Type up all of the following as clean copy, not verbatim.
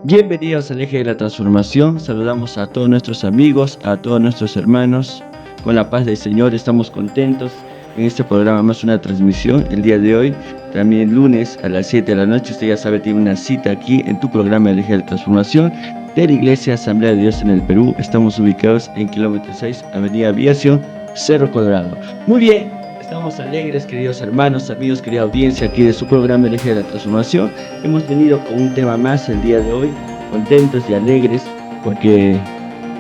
Bienvenidos al Eje de la Transformación. Saludamos a todos nuestros amigos, a todos nuestros hermanos. Con la paz del Señor estamos contentos en este programa más una transmisión. El día de hoy, también lunes a las 7 de la noche, usted ya sabe, tiene una cita aquí en tu programa El Eje de la Transformación de la Iglesia Asamblea de Dios en el Perú. Estamos ubicados en kilómetro 6, Avenida Aviación, Cerro Colorado. Muy bien, estamos alegres, queridos hermanos, amigos, querida audiencia aquí de su programa El Eje de la Transformación. Hemos venido con un tema más el día de hoy, contentos y alegres porque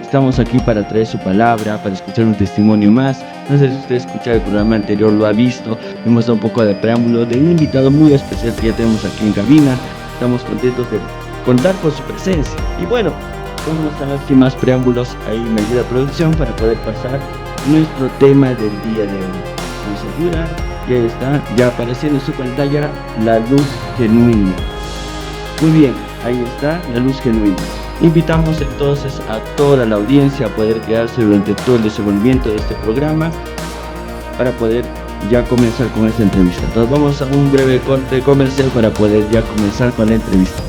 estamos aquí para traer su palabra, para escuchar un testimonio más. No sé si usted escuchó el programa anterior, lo ha visto. Hemos dado un poco de preámbulo de un invitado muy especial que ya tenemos aquí en cabina. Estamos contentos de contar con su presencia. Y bueno, vamos a ver sin más preámbulos, ahí me ayuda producción para poder pasar nuestro tema del día de hoy. Nos ayuda, y ahí está, ya apareciendo en su pantalla, la luz genuina. Muy bien, ahí está, la luz genuina. Invitamos entonces a toda la audiencia a poder quedarse durante todo el desenvolvimiento de este programa para poder ya comenzar con esta entrevista. Entonces vamos a un breve corte comercial para poder ya comenzar con la entrevista.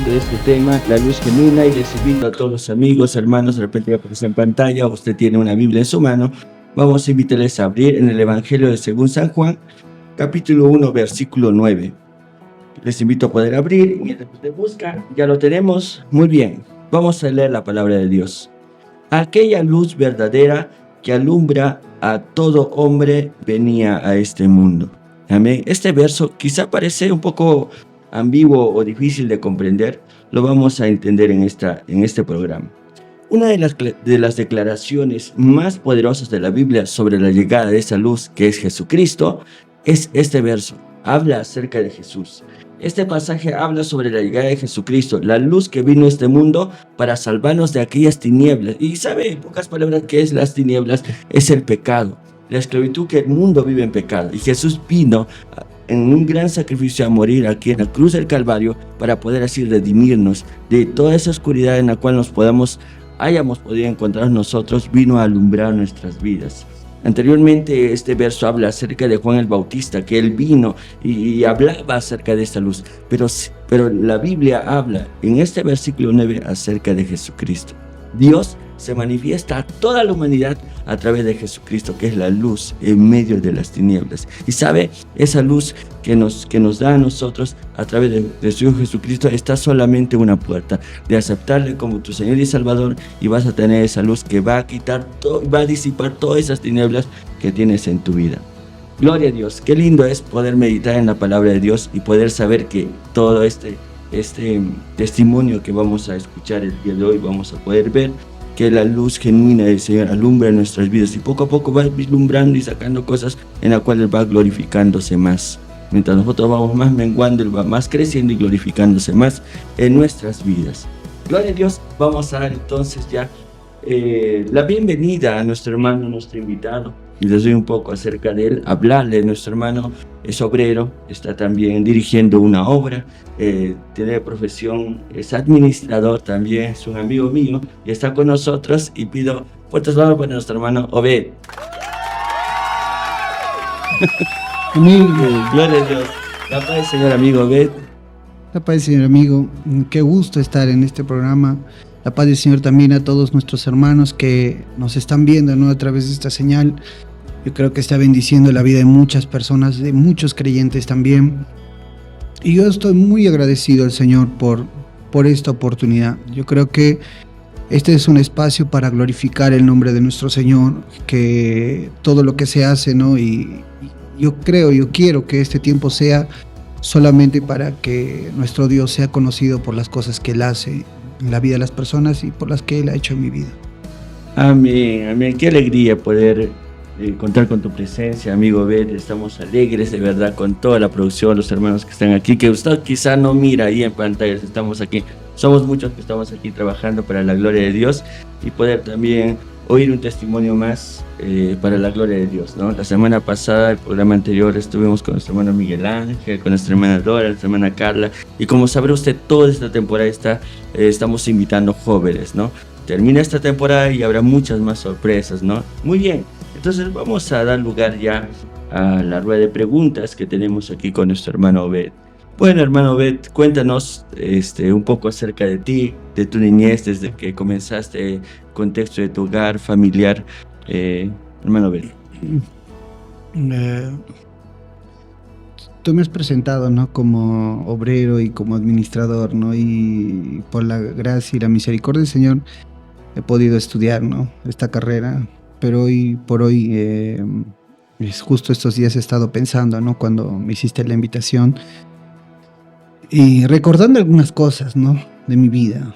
De este tema, la luz genuina, y les invito a todos los amigos, hermanos, de repente ya aparece en pantalla, usted tiene una Biblia en su mano, vamos a invitarles a abrir en el Evangelio de según San Juan, capítulo 1, versículo 9. Les invito a poder abrir, mientras usted busca, ya lo tenemos, muy bien, vamos a leer la palabra de Dios. Aquella luz verdadera que alumbra a todo hombre venía a este mundo. Amén. Este verso quizá parece un poco ambiguo o difícil de comprender, lo vamos a entender en este programa. Una de las declaraciones más poderosas de la Biblia sobre la llegada de esa luz que es Jesucristo es este verso. Habla acerca de Jesús. Este pasaje habla sobre la llegada de Jesucristo, la luz que vino a este mundo para salvarnos de aquellas tinieblas. Y sabe, en pocas palabras, ¿qué es las tinieblas? Es el pecado, la esclavitud que el mundo vive en pecado. Y Jesús vino en un gran sacrificio a morir aquí en la cruz del Calvario para poder así redimirnos de toda esa oscuridad en la cual hayamos podido encontrar nosotros. Vino a alumbrar nuestras vidas. Anteriormente este verso habla acerca de Juan el Bautista, que él vino y hablaba acerca de esta luz, pero la Biblia habla en este versículo 9 acerca de Jesucristo. Dios se manifiesta a toda la humanidad a través de Jesucristo, que es la luz en medio de las tinieblas. Y sabe, esa luz que nos da a nosotros a través de su Hijo Jesucristo está solamente una puerta de aceptarle como tu Señor y Salvador, y vas a tener esa luz que va a quitar va a disipar todas esas tinieblas que tienes en tu vida. Gloria a Dios. Qué lindo es poder meditar en la palabra de Dios y poder saber que todo este testimonio que vamos a escuchar el día de hoy, vamos a poder ver que la luz genuina del Señor alumbra en nuestras vidas y poco a poco va vislumbrando y sacando cosas en las cuales va glorificándose más. Mientras nosotros vamos más menguando, Él va más creciendo y glorificándose más en nuestras vidas. Gloria a Dios. Vamos a dar entonces ya la bienvenida a nuestro hermano, nuestro invitado. Y les doy un poco acerca de él, hablarle. Nuestro hermano es obrero, está también dirigiendo una obra, tiene profesión, es administrador también, es un amigo mío y está con nosotros, y pido fuertes palabras para nuestro hermano Obed. Amén. Gloria a Dios. La paz del Señor, amigo Obed. La paz del Señor, amigo. Qué gusto estar en este programa. La paz del Señor también a todos nuestros hermanos que nos están viendo, ¿no?, a través de esta señal. Yo creo que está bendiciendo la vida de muchas personas, de muchos creyentes también. Y yo estoy muy agradecido al Señor por esta oportunidad. Yo creo que este es un espacio para glorificar el nombre de nuestro Señor, que todo lo que se hace, ¿no? Y yo quiero que este tiempo sea solamente para que nuestro Dios sea conocido por las cosas que Él hace en la vida de las personas y por las que Él ha hecho en mi vida. Amén, amén. Qué alegría poder contar con tu presencia, amigo Obed. Estamos alegres de verdad con toda la producción, los hermanos que están aquí, que usted quizá no mira ahí en pantallas. Estamos aquí, somos muchos que estamos aquí trabajando para la gloria de Dios y poder también oír un testimonio más para la gloria de Dios, ¿no? La semana pasada, el programa anterior, estuvimos con nuestro hermano Miguel Ángel, con nuestra hermana Dora, nuestra hermana Carla, y como sabrá usted, toda esta temporada estamos invitando jóvenes, ¿no? Termina esta temporada y habrá muchas más sorpresas, ¿no? Muy bien, entonces vamos a dar lugar ya a la rueda de preguntas que tenemos aquí con nuestro hermano Obed. Bueno, hermano Obed, cuéntanos un poco acerca de ti, de tu niñez, desde que comenzaste, contexto de tu hogar familiar, hermano Obed. Tú me has presentado, ¿no?, como obrero y como administrador, ¿no? Y por la gracia y la misericordia del Señor he podido estudiar, ¿no?, esta carrera. Pero hoy por hoy, es justo estos días he estado pensando, ¿no?, cuando me hiciste la invitación y recordando algunas cosas, ¿no?, de mi vida.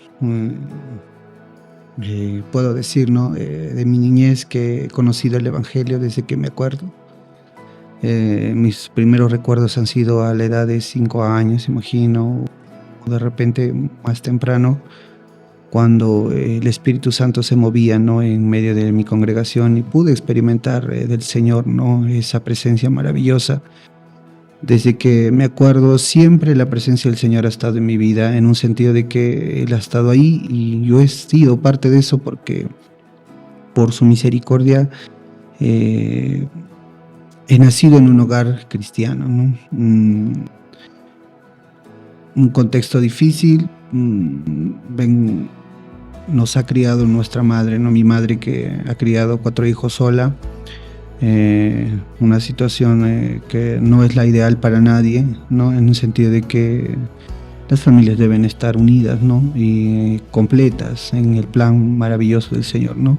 Puedo decir, ¿no?, de mi niñez, que he conocido el Evangelio desde que me acuerdo. Mis primeros recuerdos han sido a la edad de 5 años, imagino, o de repente más temprano, cuando el Espíritu Santo se movía, ¿no?, en medio de mi congregación, y pude experimentar del Señor, ¿no?, esa presencia maravillosa. Desde que me acuerdo, siempre la presencia del Señor ha estado en mi vida, en un sentido de que Él ha estado ahí y yo he sido parte de eso, porque por su misericordia he nacido en un hogar cristiano, ¿no? Un contexto difícil. Nos ha criado nuestra madre, ¿no? Mi madre, que ha criado 4 hijos sola. Una situación que no es la ideal para nadie, ¿no?, en el sentido de que las familias deben estar unidas, ¿no?, y completas en el plan maravilloso del Señor, ¿no?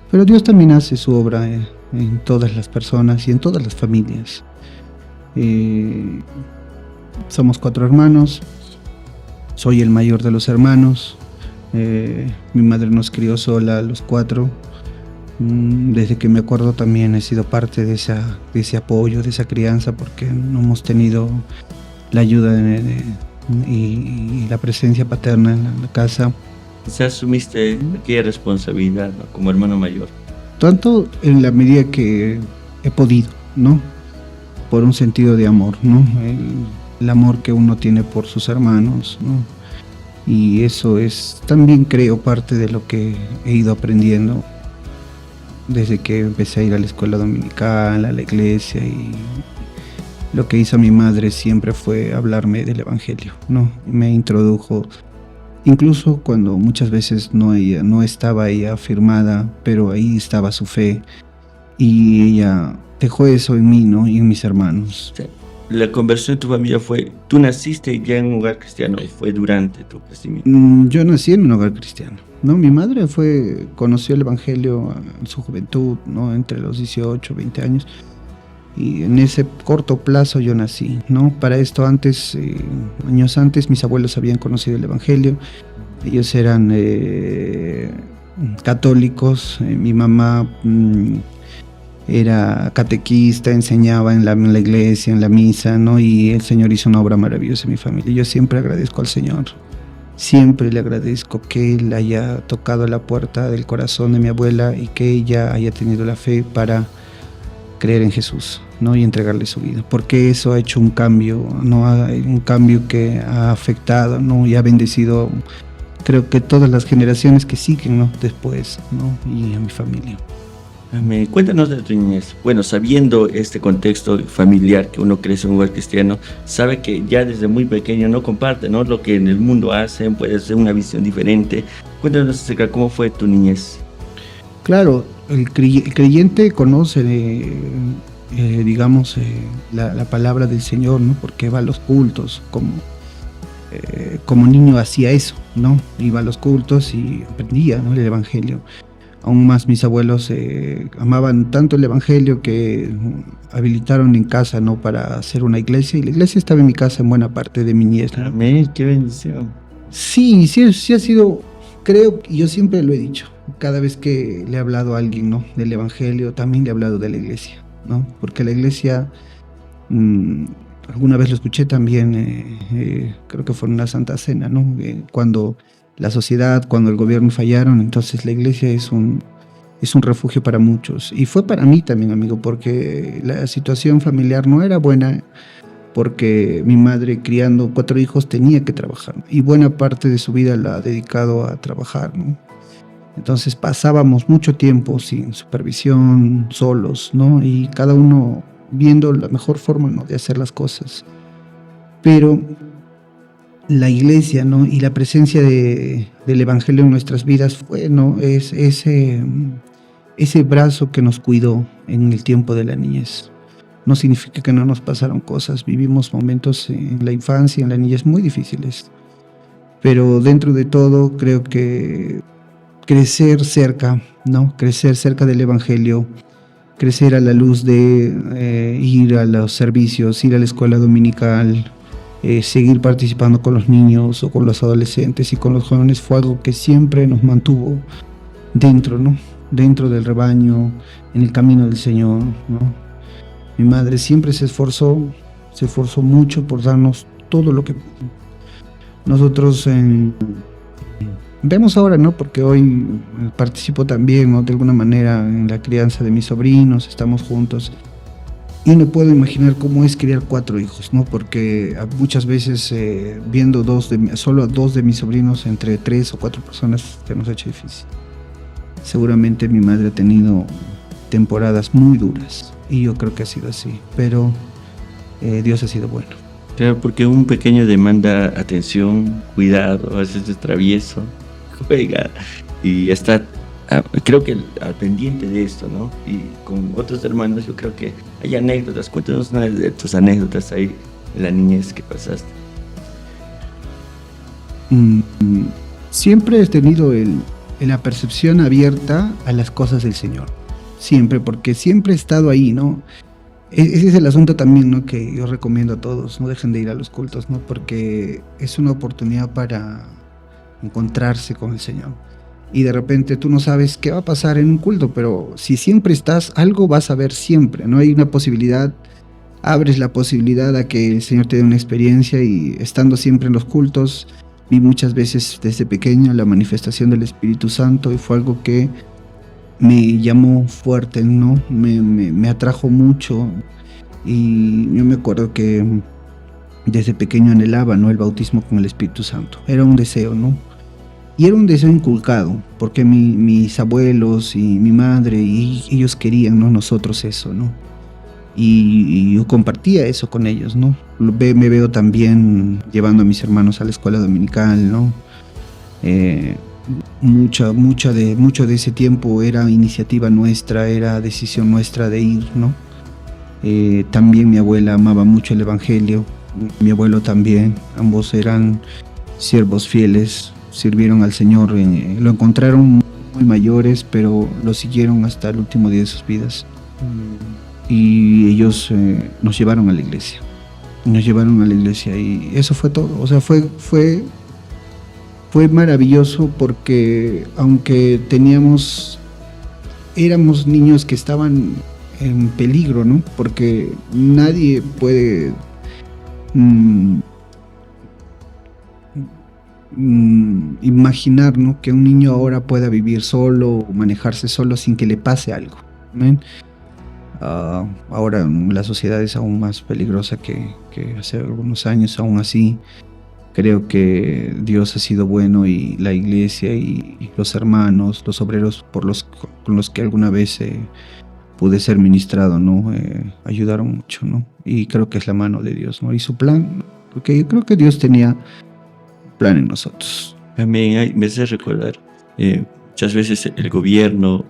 Pero Dios también hace su obra en todas las personas y en todas las familias. Somos 4 hermanos, soy el mayor de los hermanos. Mi madre nos crió sola a los 4. Desde que me acuerdo también he sido parte de ese apoyo, de esa crianza, porque no hemos tenido la ayuda y la presencia paterna en la casa. Quizás asumiste aquella responsabilidad, ¿no?, como hermano mayor. Tanto en la medida que he podido, ¿no?, por un sentido de amor, ¿no?, el amor que uno tiene por sus hermanos, ¿no? Y eso es también, creo, parte de lo que he ido aprendiendo desde que empecé a ir a la escuela dominical, a la iglesia, y lo que hizo mi madre siempre fue hablarme del Evangelio, ¿no? Me introdujo, incluso cuando muchas veces no estaba ella afirmada, pero ahí estaba su fe, y ella dejó eso en mí, ¿no?, y en mis hermanos. Sí. La conversión de tu familia tú naciste ya en un hogar cristiano, fue durante tu crecimiento. Yo nací en un hogar cristiano, ¿no? Mi madre conoció el Evangelio en su juventud, ¿no?, entre los 18, 20 años. Y en ese corto plazo yo nací, ¿no? Para esto años antes, mis abuelos habían conocido el Evangelio. Ellos eran católicos. Mi mamá era catequista, enseñaba en la iglesia, en la misa, ¿no? Y el Señor hizo una obra maravillosa en mi familia. Yo siempre agradezco al Señor. Siempre le agradezco que Él haya tocado la puerta del corazón de mi abuela y que ella haya tenido la fe para creer en Jesús, ¿no?, y entregarle su vida, porque eso ha hecho un cambio, ¿no?, un cambio que ha afectado, ¿no?, y ha bendecido, creo que todas las generaciones que siguen, ¿no?, después, ¿no?, y a mi familia. Amén. Cuéntanos de tu niñez. Bueno, sabiendo este contexto familiar, que uno crece en un hogar cristiano, sabe que ya desde muy pequeño no comparte, ¿no?, lo que en el mundo hacen, puede ser una visión diferente. Cuéntanos acerca de cómo fue tu niñez. Claro, el creyente conoce, digamos, la palabra del Señor, ¿no? Porque va a los cultos, como niño hacía eso, ¿no? Iba a los cultos y aprendía, ¿no?, el Evangelio. Aún más mis abuelos amaban tanto el Evangelio que habilitaron en casa, ¿no?, para hacer una iglesia, y la iglesia estaba en mi casa en buena parte de mi niñez, ¿no? Amén, qué bendición. Sí, sí, sí ha sido, creo, y yo siempre lo he dicho, cada vez que le he hablado a alguien, ¿no?, del Evangelio, también le he hablado de la iglesia, ¿no? Porque la iglesia, alguna vez lo escuché también, creo que fue en una Santa Cena, ¿no? Cuando la sociedad, cuando el gobierno fallaron, entonces la iglesia es un refugio para muchos. Y fue para mí también, amigo, porque la situación familiar no era buena, porque mi madre, criando 4 hijos, tenía que trabajar, y buena parte de su vida la ha dedicado a trabajar, ¿no? Entonces pasábamos mucho tiempo sin supervisión, solos, ¿no? Y cada uno viendo la mejor forma, ¿no?, de hacer las cosas. Pero la iglesia, ¿no?, y la presencia del Evangelio en nuestras vidas fue, ¿no?, es ese brazo que nos cuidó en el tiempo de la niñez. No significa que no nos pasaron cosas, vivimos momentos en la infancia, en la niñez muy difíciles, pero dentro de todo creo que crecer cerca, ¿no?, crecer cerca del Evangelio, crecer a la luz de ir a los servicios, ir a la escuela dominical, seguir participando con los niños o con los adolescentes y con los jóvenes, fue algo que siempre nos mantuvo dentro, ¿no?, dentro del rebaño, en el camino del Señor, ¿no? Mi madre siempre se esforzó mucho por darnos todo lo que nosotros vemos ahora, ¿no? Porque hoy participo también, ¿no?, de alguna manera en la crianza de mis sobrinos, estamos juntos. Y no puedo imaginar cómo es criar 4 hijos, ¿no? Porque muchas veces viendo solo a 2 de mis sobrinos entre 3 o 4 personas, se nos ha hecho difícil. Seguramente mi madre ha tenido temporadas muy duras, y yo creo que ha sido así, pero Dios ha sido bueno. Claro, porque un pequeño demanda atención, cuidado, a veces es travieso, juega y está, creo que al pendiente de esto, ¿no? Y con otros hermanos yo creo que hay anécdotas. Cuéntanos una de tus anécdotas ahí en la niñez que pasaste. Siempre he tenido la percepción abierta a las cosas del Señor, siempre, porque siempre he estado ahí, ¿no? Ese es el asunto también, ¿no?, que yo recomiendo a todos: no dejen de ir a los cultos, ¿no?, porque es una oportunidad para encontrarse con el Señor. Y de repente tú no sabes qué va a pasar en un culto, pero si siempre estás, algo vas a ver siempre, ¿no? Hay una posibilidad, abres la posibilidad a que el Señor te dé una experiencia, y estando siempre en los cultos, vi muchas veces desde pequeño la manifestación del Espíritu Santo, y fue algo que me llamó fuerte, ¿no? Me atrajo mucho, y yo me acuerdo que desde pequeño anhelaba, ¿no?, el bautismo con el Espíritu Santo. Era un deseo, ¿no? Y era un deseo inculcado, porque mis abuelos y mi madre, y ellos querían, ¿no?, nosotros eso, ¿no? Y yo compartía eso con ellos, ¿no? Me veo también llevando a mis hermanos a la escuela dominical, ¿no? Mucho de ese tiempo era iniciativa nuestra, era decisión nuestra de ir, ¿no? También mi abuela amaba mucho el Evangelio, mi abuelo también, ambos eran siervos fieles, sirvieron al Señor, lo encontraron muy mayores, pero lo siguieron hasta el último día de sus vidas. Y ellos nos llevaron a la iglesia, y eso fue todo. O sea, fue maravilloso, porque aunque éramos niños que estaban en peligro, ¿no? Porque nadie puede imaginar, ¿no?, que un niño ahora pueda vivir solo o manejarse solo sin que le pase algo, ¿no? Ahora la sociedad es aún más peligrosa que hace algunos años. Aún así, creo que Dios ha sido bueno, y la iglesia y los hermanos, los obreros con los que alguna vez pude ser ministrado, ¿no? Ayudaron mucho, ¿no? Y creo que es la mano de Dios, ¿no? Y su plan, porque yo creo que Dios tenía un plan en nosotros. También me hace recordar, muchas veces el gobierno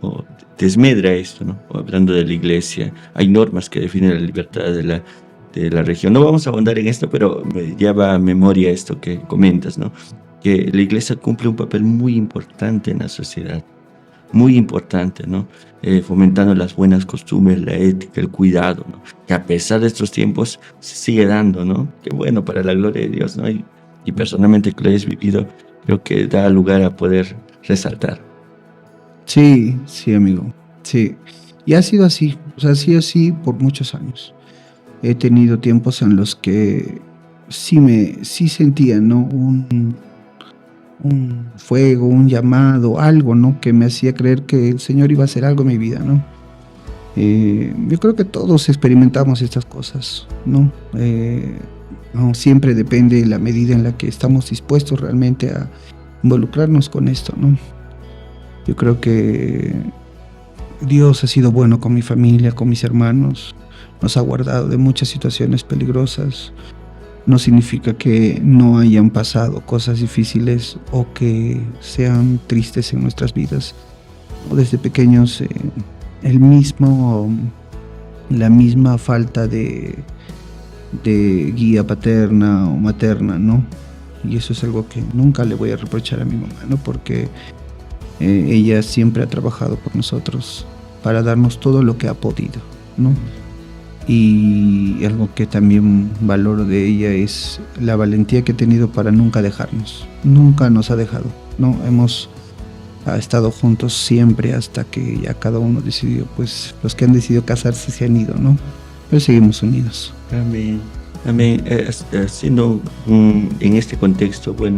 desmedra esto, ¿no? Hablando de la iglesia, hay normas que definen la libertad de la región. No vamos a ahondar en esto, pero me lleva a memoria esto que comentas, ¿no? Que la iglesia cumple un papel muy importante en la sociedad, muy importante, ¿no? Fomentando las buenas costumbres, la ética, el cuidado, ¿no? Que a pesar de estos tiempos se sigue dando, ¿no? Que bueno, para la gloria de Dios, ¿no? Y personalmente que lo hayas vivido, creo que da lugar a poder resaltar. Sí, sí, amigo. Sí. Y ha sido así. O sea, ha sido así por muchos años. He tenido tiempos en los que sí sentía, ¿no? Un fuego, un llamado, algo, ¿no? Que me hacía creer que el Señor iba a hacer algo en mi vida, ¿no? Yo creo que todos experimentamos estas cosas, ¿no? No, siempre depende de la medida en la que estamos dispuestos realmente a involucrarnos con esto, ¿no? Yo creo que Dios ha sido bueno con mi familia, con mis hermanos, nos ha guardado de muchas situaciones peligrosas. No significa que no hayan pasado cosas difíciles o que sean tristes en nuestras vidas. Desde pequeños, la misma falta de guía paterna o materna, ¿no? Y eso es algo que nunca le voy a reprochar a mi mamá, ¿no? Porque ella siempre ha trabajado por nosotros para darnos todo lo que ha podido, ¿no? Y algo que también valoro de ella es la valentía que ha tenido para nunca dejarnos. Nunca nos ha dejado, ¿no? Ha estado juntos siempre hasta que ya cada uno decidió, pues los que han decidido casarse se han ido, ¿no? Pero seguimos unidos. Amén. Amén. En este contexto, bueno,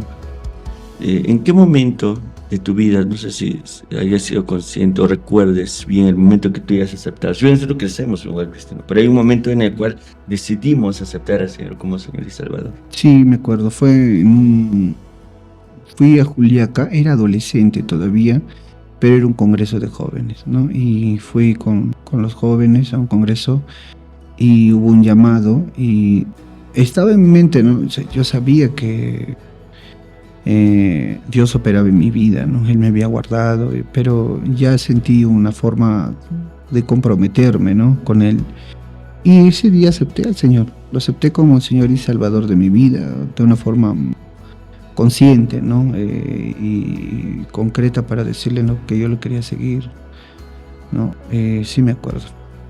¿en qué momento de tu vida, no sé si hayas sido consciente o recuerdes bien el momento que tú hayas aceptado? Si bien nosotros crecemos en un lugar cristiano, pero hay un momento en el cual decidimos aceptar al Señor como Señor y Salvador. Sí, me acuerdo, fui a Juliaca, era adolescente todavía, pero era un congreso de jóvenes, ¿no? Y fui con los jóvenes a un congreso y hubo un llamado y estaba en mi mente, ¿no? O sea, yo sabía que Dios operaba en mi vida, ¿no? Él me había guardado, pero ya sentí una forma de comprometerme, ¿no? Con Él. Y ese día acepté al Señor, lo acepté como el Señor y Salvador de mi vida, de una forma consciente, ¿no? Y concreta para decirle, ¿no? Que yo lo quería seguir, ¿no? Sí me acuerdo,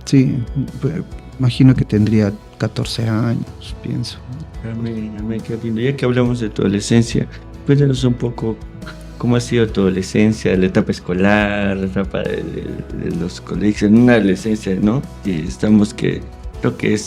sí, imagino que tendría 14 años, pienso. Amén, amén, qué lindo. Ya que hablamos de tu adolescencia, cuéntanos un poco cómo ha sido tu adolescencia, la etapa escolar, la etapa de los colegios, en una adolescencia, ¿no? Y creo que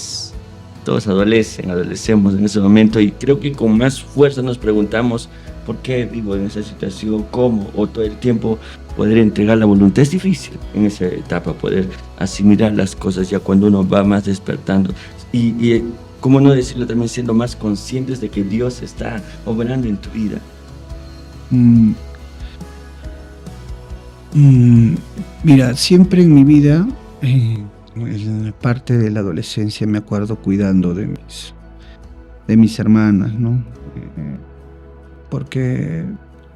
todos adolescemos en ese momento y creo que con más fuerza nos preguntamos por qué vivo en esa situación, cómo, o todo el tiempo poder entregar la voluntad. Es difícil en esa etapa poder asimilar las cosas ya cuando uno va más despertando y cómo no decirlo, también siendo más conscientes de que Dios está obrando en tu vida. Mira, siempre en mi vida, en la parte de la adolescencia, me acuerdo cuidando de mis hermanas, ¿no? Porque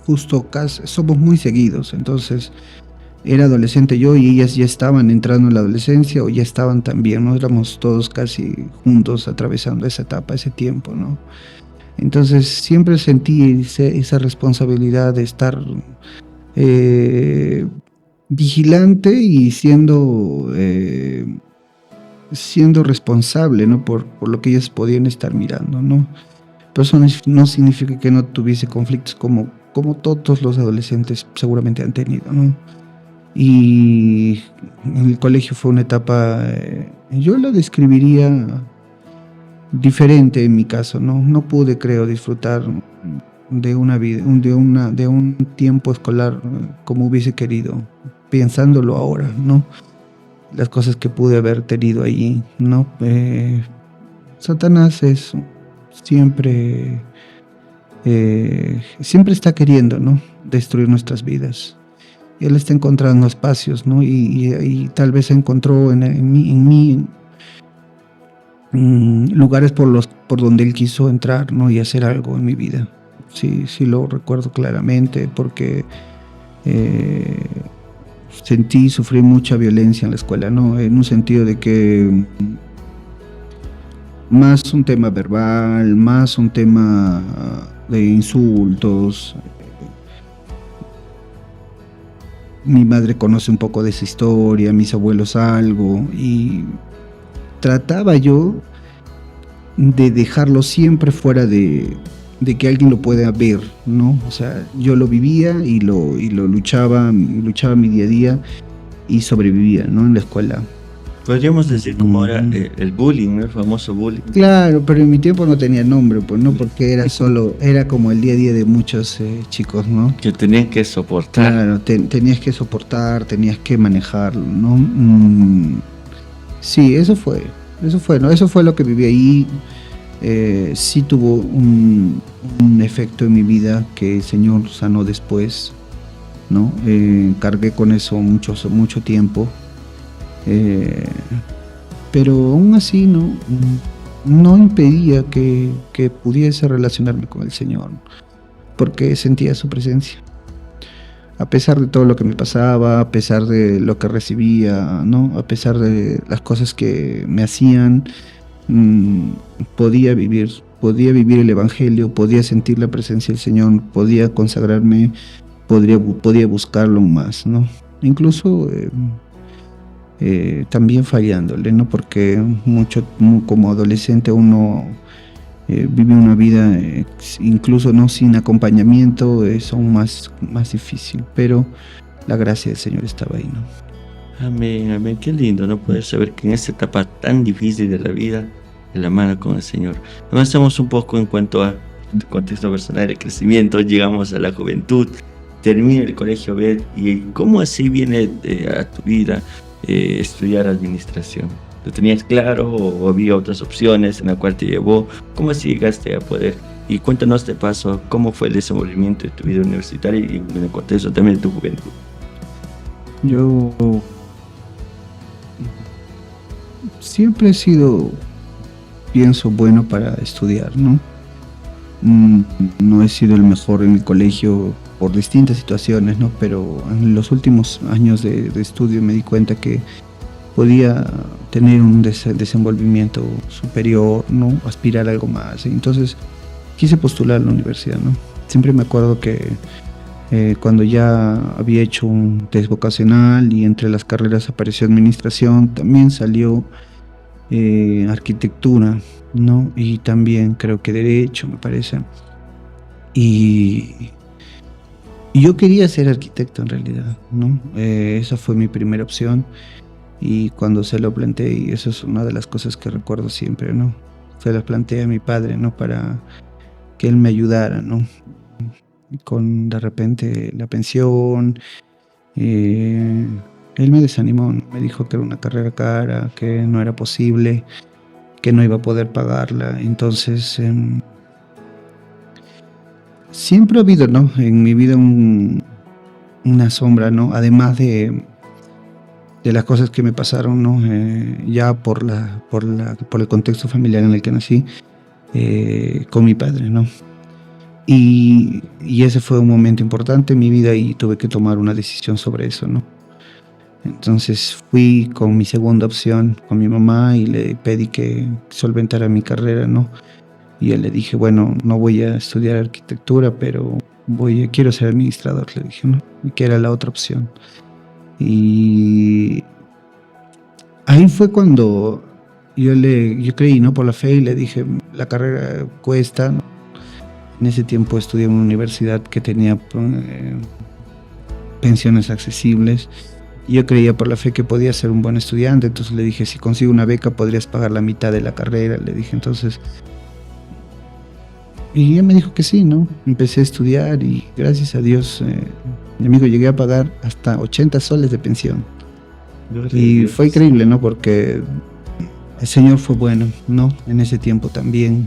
justo casi somos muy seguidos, entonces era adolescente yo y ellas ya estaban entrando en la adolescencia o ya estaban también, ¿no? Éramos todos casi juntos atravesando esa etapa, ese tiempo, ¿no? Entonces siempre sentí esa responsabilidad de estar vigilante y siendo responsable, ¿no? Por lo que ellas podían estar mirando, ¿no? Pero eso no significa que no tuviese conflictos como todos los adolescentes seguramente han tenido, ¿no? Y en el colegio fue una etapa, yo la describiría diferente en mi caso, ¿no? No pude, creo, disfrutar de una vida, de un tiempo escolar como hubiese querido, pensándolo ahora, ¿no? Las cosas que pude haber tenido allí, ¿no? Satanás siempre está queriendo, ¿no? Destruir nuestras vidas. Y él está encontrando espacios, ¿no? Y tal vez encontró en mí lugares por donde él quiso entrar, ¿no? Y hacer algo en mi vida. Sí lo recuerdo claramente porque sufrí mucha violencia en la escuela, ¿no? En un sentido de que más un tema verbal, más un tema de insultos. Mi madre conoce un poco de esa historia, mis abuelos algo, y trataba yo de dejarlo siempre fuera de que alguien lo pueda ver, ¿no? O sea, yo lo vivía y lo luchaba mi día a día y sobrevivía, ¿no? En la escuela. Podríamos decir como ahora el bullying, ¿no? El famoso bullying. Claro, pero en mi tiempo no tenía nombre, pues, ¿no? Porque era como el día a día de muchos chicos, ¿no? Que tenían que soportar. Claro, tenías que soportar, tenías que manejarlo, ¿no? Sí, eso fue, ¿no? Eso fue lo que viví ahí. Sí tuvo un efecto en mi vida que el Señor sanó después, ¿no? Cargué con eso mucho tiempo. Pero aún así no impedía que pudiese relacionarme con el Señor, porque sentía su presencia. A pesar de todo lo que me pasaba, a pesar de lo que recibía, ¿no? A pesar de las cosas que me hacían, podía vivir el Evangelio, podía sentir la presencia del Señor, podía consagrarme, podía buscarlo aún más, ¿no? Incluso también fallándole, ¿no? Porque como adolescente uno vive una vida incluso no sin acompañamiento, es aún más difícil, pero la gracia del Señor estaba ahí, ¿no? Amén, amén. Qué lindo, ¿no? Poder saber que en esta etapa tan difícil de la vida, de la mano con el Señor. Avanzamos un poco en cuanto a contexto personal de crecimiento, llegamos a la juventud, termina el colegio BED, y ¿cómo así viene a tu vida estudiar administración? ¿Lo tenías claro o había otras opciones en la cual te llevó? ¿Cómo así llegaste a poder? Y cuéntanos de paso, ¿cómo fue el desenvolvimiento de tu vida universitaria y en el contexto también de tu juventud? Yo siempre he sido, pienso, bueno para estudiar, ¿no? No he sido el mejor en el colegio por distintas situaciones, ¿no? Pero en los últimos años de estudio me di cuenta que podía tener un desenvolvimiento superior, ¿no? Aspirar a algo más. Entonces quise postular a la universidad, ¿no? Siempre me acuerdo que cuando ya había hecho un test vocacional y entre las carreras apareció administración, también salió arquitectura, ¿no? Y también creo que derecho, me parece. Y yo quería ser arquitecto en realidad, ¿no? Esa fue mi primera opción. Y cuando se lo planteé, y eso es una de las cosas que recuerdo siempre, ¿no? Se lo planteé a mi padre, ¿no? Para que él me ayudara, ¿no? Con de repente la pensión. Él me desanimó, ¿no? Me dijo que era una carrera cara, que no era posible, que no iba a poder pagarla. Entonces, siempre ha habido, ¿no? En mi vida una sombra, ¿no? Además de las cosas que me pasaron, ¿no? Ya por el contexto familiar en el que nací, con mi padre, ¿no? Y ese fue un momento importante en mi vida y tuve que tomar una decisión sobre eso, ¿no? Entonces fui con mi segunda opción, con mi mamá, y le pedí que solventara mi carrera, ¿no? Y yo le dije, bueno, no voy a estudiar arquitectura, pero quiero ser administrador, le dije, ¿no? Y que era la otra opción. Y ahí fue cuando yo creí, ¿no? Por la fe, y le dije, la carrera cuesta, ¿no? En ese tiempo estudié en una universidad que tenía pensiones accesibles. Y yo creía por la fe que podía ser un buen estudiante. Entonces le dije, si consigo una beca podrías pagar la mitad de la carrera, le dije. Entonces, y ella me dijo que sí, ¿no? Empecé a estudiar y gracias a Dios, mi amigo, llegué a pagar hasta 80 soles de pensión. Y fue increíble, ¿no? Porque el Señor fue bueno, ¿no? En ese tiempo también.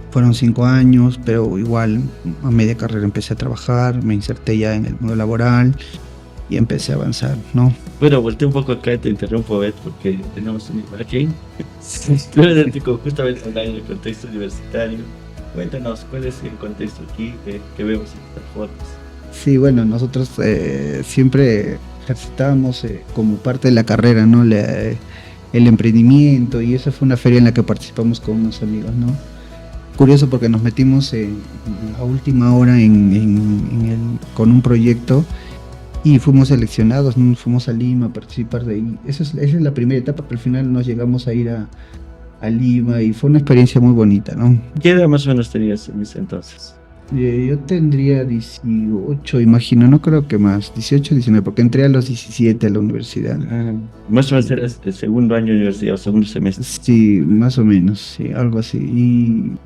Fueron 5 años, pero igual a media carrera empecé a trabajar, me inserté ya en el mundo laboral y empecé a avanzar, ¿no? Bueno, volteé un poco acá y te interrumpo, Bet, porque tenemos una imagen. Tú eres justamente en el contexto universitario, Cuéntanos, ¿cuál es el contexto aquí que vemos en estas fotos? Sí, bueno, nosotros siempre ejercitábamos como parte de la carrera, ¿no? El emprendimiento, y esa fue una feria en la que participamos con unos amigos, ¿no? Curioso porque nos metimos a última hora con un proyecto y fuimos seleccionados, ¿no? Fuimos a Lima a participar de ahí. Esa es la primera etapa, pero al final nos llegamos a ir a Lima y fue una experiencia muy bonita, ¿no? ¿Qué edad más o menos tenías en ese entonces? Yo tendría 18, imagino, no creo que más, 18, 19, porque entré a los 17 a la universidad. Más o menos eras de segundo año de universidad o segundo semestre. Sí, más o menos, sí, algo así.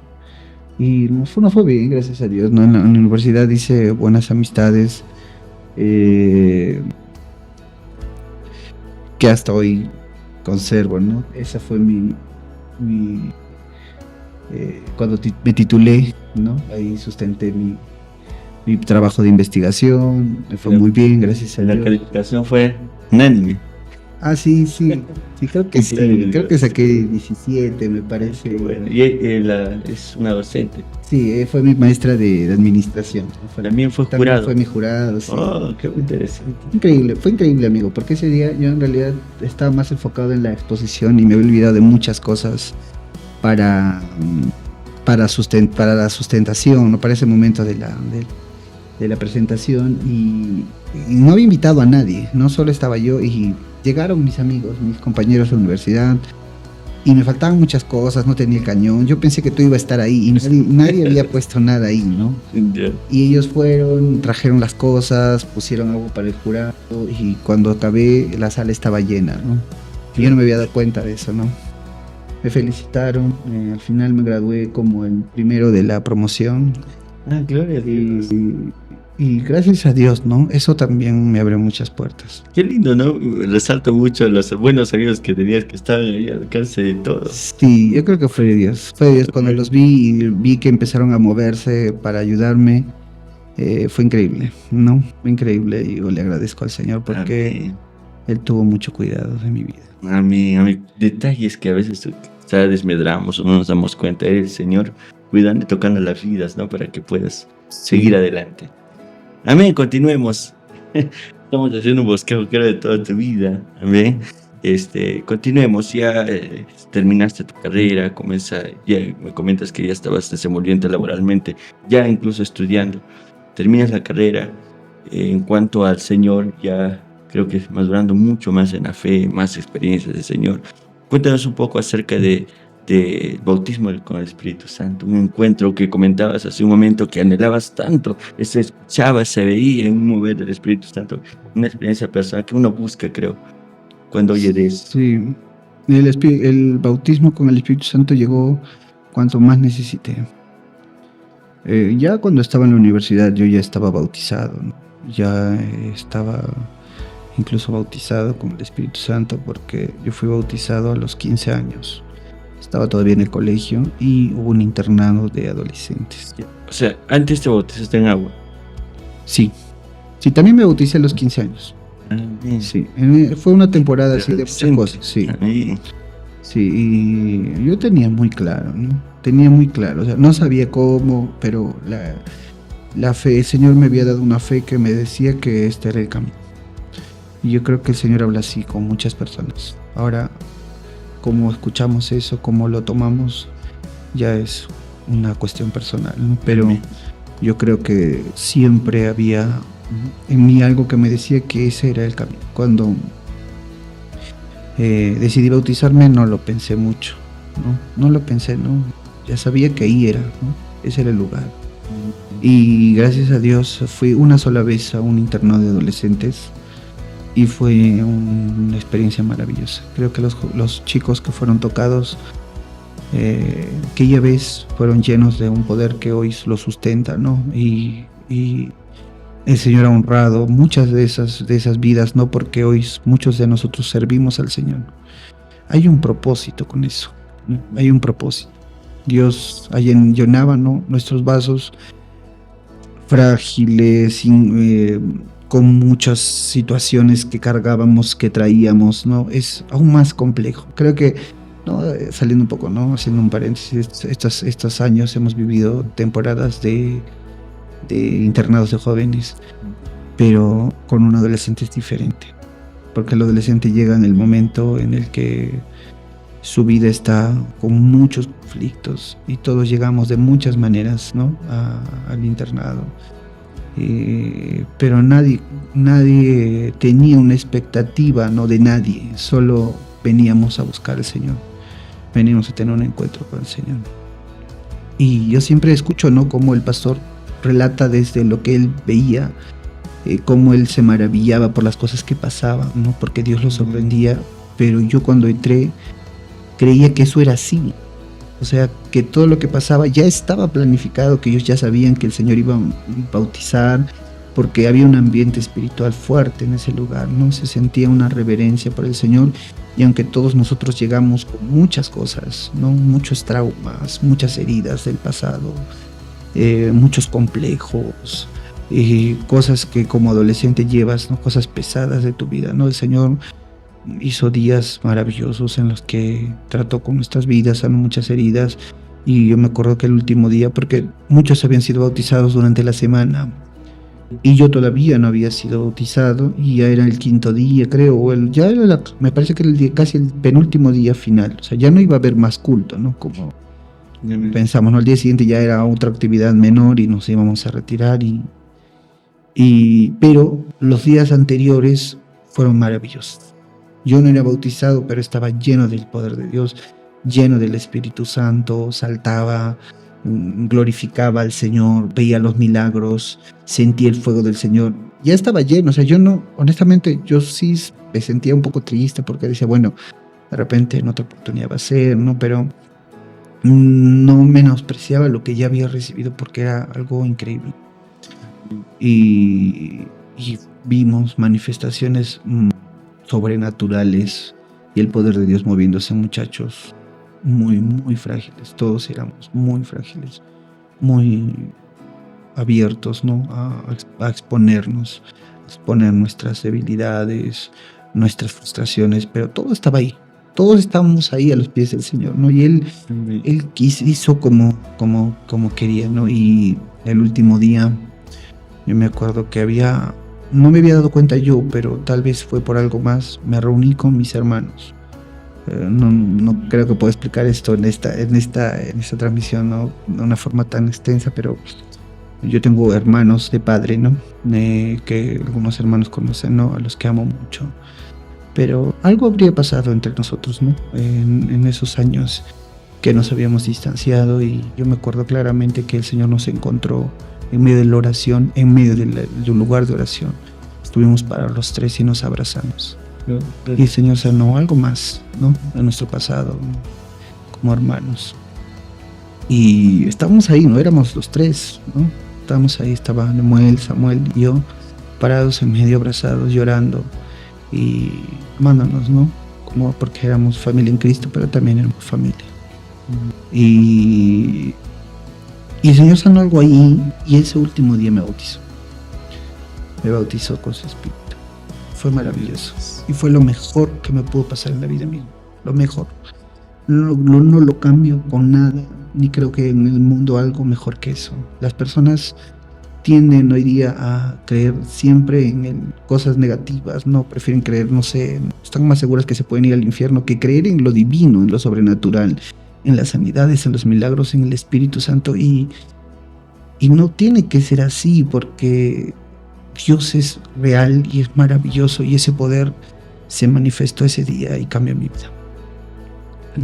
Y no fue bien, gracias a Dios, ¿no? En la universidad hice buenas amistades que hasta hoy conservo, ¿no? Esa fue mi cuando me titulé, ¿no? Ahí sustenté mi trabajo de investigación, me fue muy bien, gracias a La Dios. calificación fue unánime. Ah, sí, creo que sí, creo que saqué 17, me parece. Bueno, y es una docente. Sí, fue mi maestra de administración. También fue También jurado. fue mi jurado, sí. Oh, qué interesante. Increíble, fue increíble, amigo, porque ese día yo en realidad estaba más enfocado en la exposición y me había olvidado de muchas cosas para la sustentación, ¿no? Para ese momento de la presentación, y no había invitado a nadie, no solo estaba yo, y llegaron mis amigos, mis compañeros de la universidad, y me faltaban muchas cosas, no tenía el cañón, yo pensé que tú ibas a estar ahí, y nadie había puesto nada ahí, ¿no? Yeah. Y ellos fueron, trajeron las cosas, pusieron algo para el jurado, y cuando acabé la sala estaba llena, ¿no? Y yo no me había dado cuenta de eso, ¿no? Me felicitaron, al final me gradué como el primero de la promoción. Ah, gloria a Dios. Y gracias a Dios, ¿no? Eso también me abrió muchas puertas. Qué lindo, ¿no? Resalto mucho los buenos amigos que tenías que estaban ahí al alcance de todos. Sí, yo creo que fue Dios. Fue Dios cuando los vi y vi que empezaron a moverse para ayudarme. Fue increíble, ¿no? Fue increíble, y yo le agradezco al Señor porque Amén. Él tuvo mucho cuidado de mi vida. Amén. Detalles que a veces desmedramos o no nos damos cuenta. El Señor cuidando y tocando las vidas, ¿no? Para que puedas seguir adelante. Amén, continuemos. Estamos haciendo un bosquejo, creo, de toda tu vida. Amén. Continuemos, ya terminaste tu carrera, ya me comentas que ya estabas desenvolviente laboralmente, ya incluso estudiando. Terminas la carrera, en cuanto al Señor, ya creo que madurando mucho más en la fe, más experiencias del Señor. Cuéntanos un poco acerca del bautismo con el Espíritu Santo, un encuentro que comentabas hace un momento que anhelabas tanto, se escuchaba, se veía en un mover del Espíritu Santo, una experiencia personal que uno busca, creo, cuando oye de eso. Sí, el bautismo con el Espíritu Santo llegó cuanto más necesité. Ya cuando estaba en la universidad yo ya estaba bautizado, ¿no? Ya estaba incluso bautizado con el Espíritu Santo, porque yo fui bautizado a los 15 años. Estaba todavía en el colegio y hubo un internado de adolescentes. O sea, antes te bautizaste en agua. Sí, también me bauticé a los 15 años. Bien. Sí, fue una temporada así de muchas cosas, sí. Bien. Sí, y yo tenía muy claro, ¿no? Tenía muy claro, o sea, no sabía cómo, pero la fe, el Señor me había dado una fe que me decía que este era el camino. Y yo creo que el Señor habla así con muchas personas. Ahora, cómo escuchamos eso, cómo lo tomamos, ya es una cuestión personal, ¿no? Pero yo creo que siempre había en mí algo que me decía que ese era el camino. Cuando decidí bautizarme no lo pensé mucho, no lo pensé, ¿no? Ya sabía que ahí era, ¿no? Ese era el lugar. Y gracias a Dios fui una sola vez a un internado de adolescentes y fue una experiencia maravillosa. Creo que los chicos que fueron tocados aquella vez fueron llenos de un poder que hoy lo sustenta, ¿no? Y el Señor ha honrado muchas de esas vidas, ¿no? Porque hoy muchos de nosotros servimos al Señor. Hay un propósito con eso, ¿no? Hay un propósito. Dios llenaba, ¿no? Nuestros vasos frágiles, con muchas situaciones que cargábamos, que traíamos, ¿no? Es aún más complejo. Creo que ¿no? Saliendo un poco, ¿no? Haciendo un paréntesis, estos años hemos vivido temporadas de internados de jóvenes, pero con un adolescente es diferente, porque el adolescente llega en el momento en el que su vida está con muchos conflictos y todos llegamos de muchas maneras, ¿no? Al internado. Pero nadie tenía una expectativa, no de nadie, solo veníamos a buscar al Señor, veníamos a tener un encuentro con el Señor. Y yo siempre escucho, ¿no?, cómo el pastor relata desde lo que él veía, cómo él se maravillaba por las cosas que pasaban, ¿no?, porque Dios lo sorprendía. Pero yo cuando entré creía que eso era así, o sea, que todo lo que pasaba ya estaba planificado, que ellos ya sabían que el Señor iba a bautizar, porque había un ambiente espiritual fuerte en ese lugar, ¿no? Se sentía una reverencia por el Señor, y aunque todos nosotros llegamos con muchas cosas, ¿no?, muchos traumas, muchas heridas del pasado, muchos complejos, cosas que como adolescente llevas, ¿no?, cosas pesadas de tu vida, ¿no? El Señor hizo días maravillosos en los que trató con nuestras vidas, sanó muchas heridas. Y yo me acuerdo que el último día, porque muchos habían sido bautizados durante la semana y yo todavía no había sido bautizado, y ya era el quinto día, creo, me parece que era casi el penúltimo día final, o sea, ya no iba a haber más culto, ¿no?, como pensamos, ¿no? Al día siguiente ya era otra actividad menor y nos íbamos a retirar, pero los días anteriores fueron maravillosos. Yo no era bautizado, pero estaba lleno del poder de Dios, lleno del Espíritu Santo, saltaba, glorificaba al Señor, veía los milagros, sentía el fuego del Señor. Ya estaba lleno, o sea, honestamente, yo sí me sentía un poco triste porque decía, bueno, de repente en otra oportunidad va a ser, ¿no? Pero no menospreciaba lo que ya había recibido porque era algo increíble. Y vimos manifestaciones sobrenaturales y el poder de Dios moviéndose, muchachos muy, muy frágiles. Todos éramos muy frágiles, muy abiertos, ¿no?, a exponer nuestras debilidades, nuestras frustraciones, pero todo estaba ahí. Todos estábamos ahí a los pies del Señor, ¿no? Y Él hizo como quería, ¿no? Y el último día, yo me acuerdo que no me había dado cuenta yo, pero tal vez fue por algo más, me reuní con mis hermanos. No creo que pueda explicar esto en esta transmisión, ¿no?, de una forma tan extensa, pero yo tengo hermanos de padre, ¿no?, que algunos hermanos conocen, ¿no?, a los que amo mucho. Pero algo habría pasado entre nosotros, ¿no?, en esos años que nos habíamos distanciado, y yo me acuerdo claramente que el Señor nos encontró en medio de la oración, en medio de un lugar de oración. Estuvimos para los tres y nos abrazamos. Y el Señor sanó algo más, ¿no?, de nuestro pasado, ¿no?, como hermanos. Y estábamos ahí, no éramos los tres, ¿no? Estábamos ahí, estaba Samuel y yo, parados en medio, abrazados, llorando y amándonos, ¿no? Como porque éramos familia en Cristo, pero también éramos familia. Y el Señor sanó algo ahí, y ese último día me bautizó. Me bautizó con su Espíritu. Fue maravilloso. Y fue lo mejor que me pudo pasar en la vida mía. Lo mejor. No lo cambio con nada, ni creo que en el mundo algo mejor que eso. Las personas tienden hoy día a creer siempre en cosas negativas, ¿no? Prefieren creer, no sé, están más seguras que se pueden ir al infierno que creer en lo divino, en lo sobrenatural, en las sanidades, en los milagros, en el Espíritu Santo. Y no tiene que ser así, porque Dios es real y es maravilloso, y ese poder se manifestó ese día y cambió mi vida.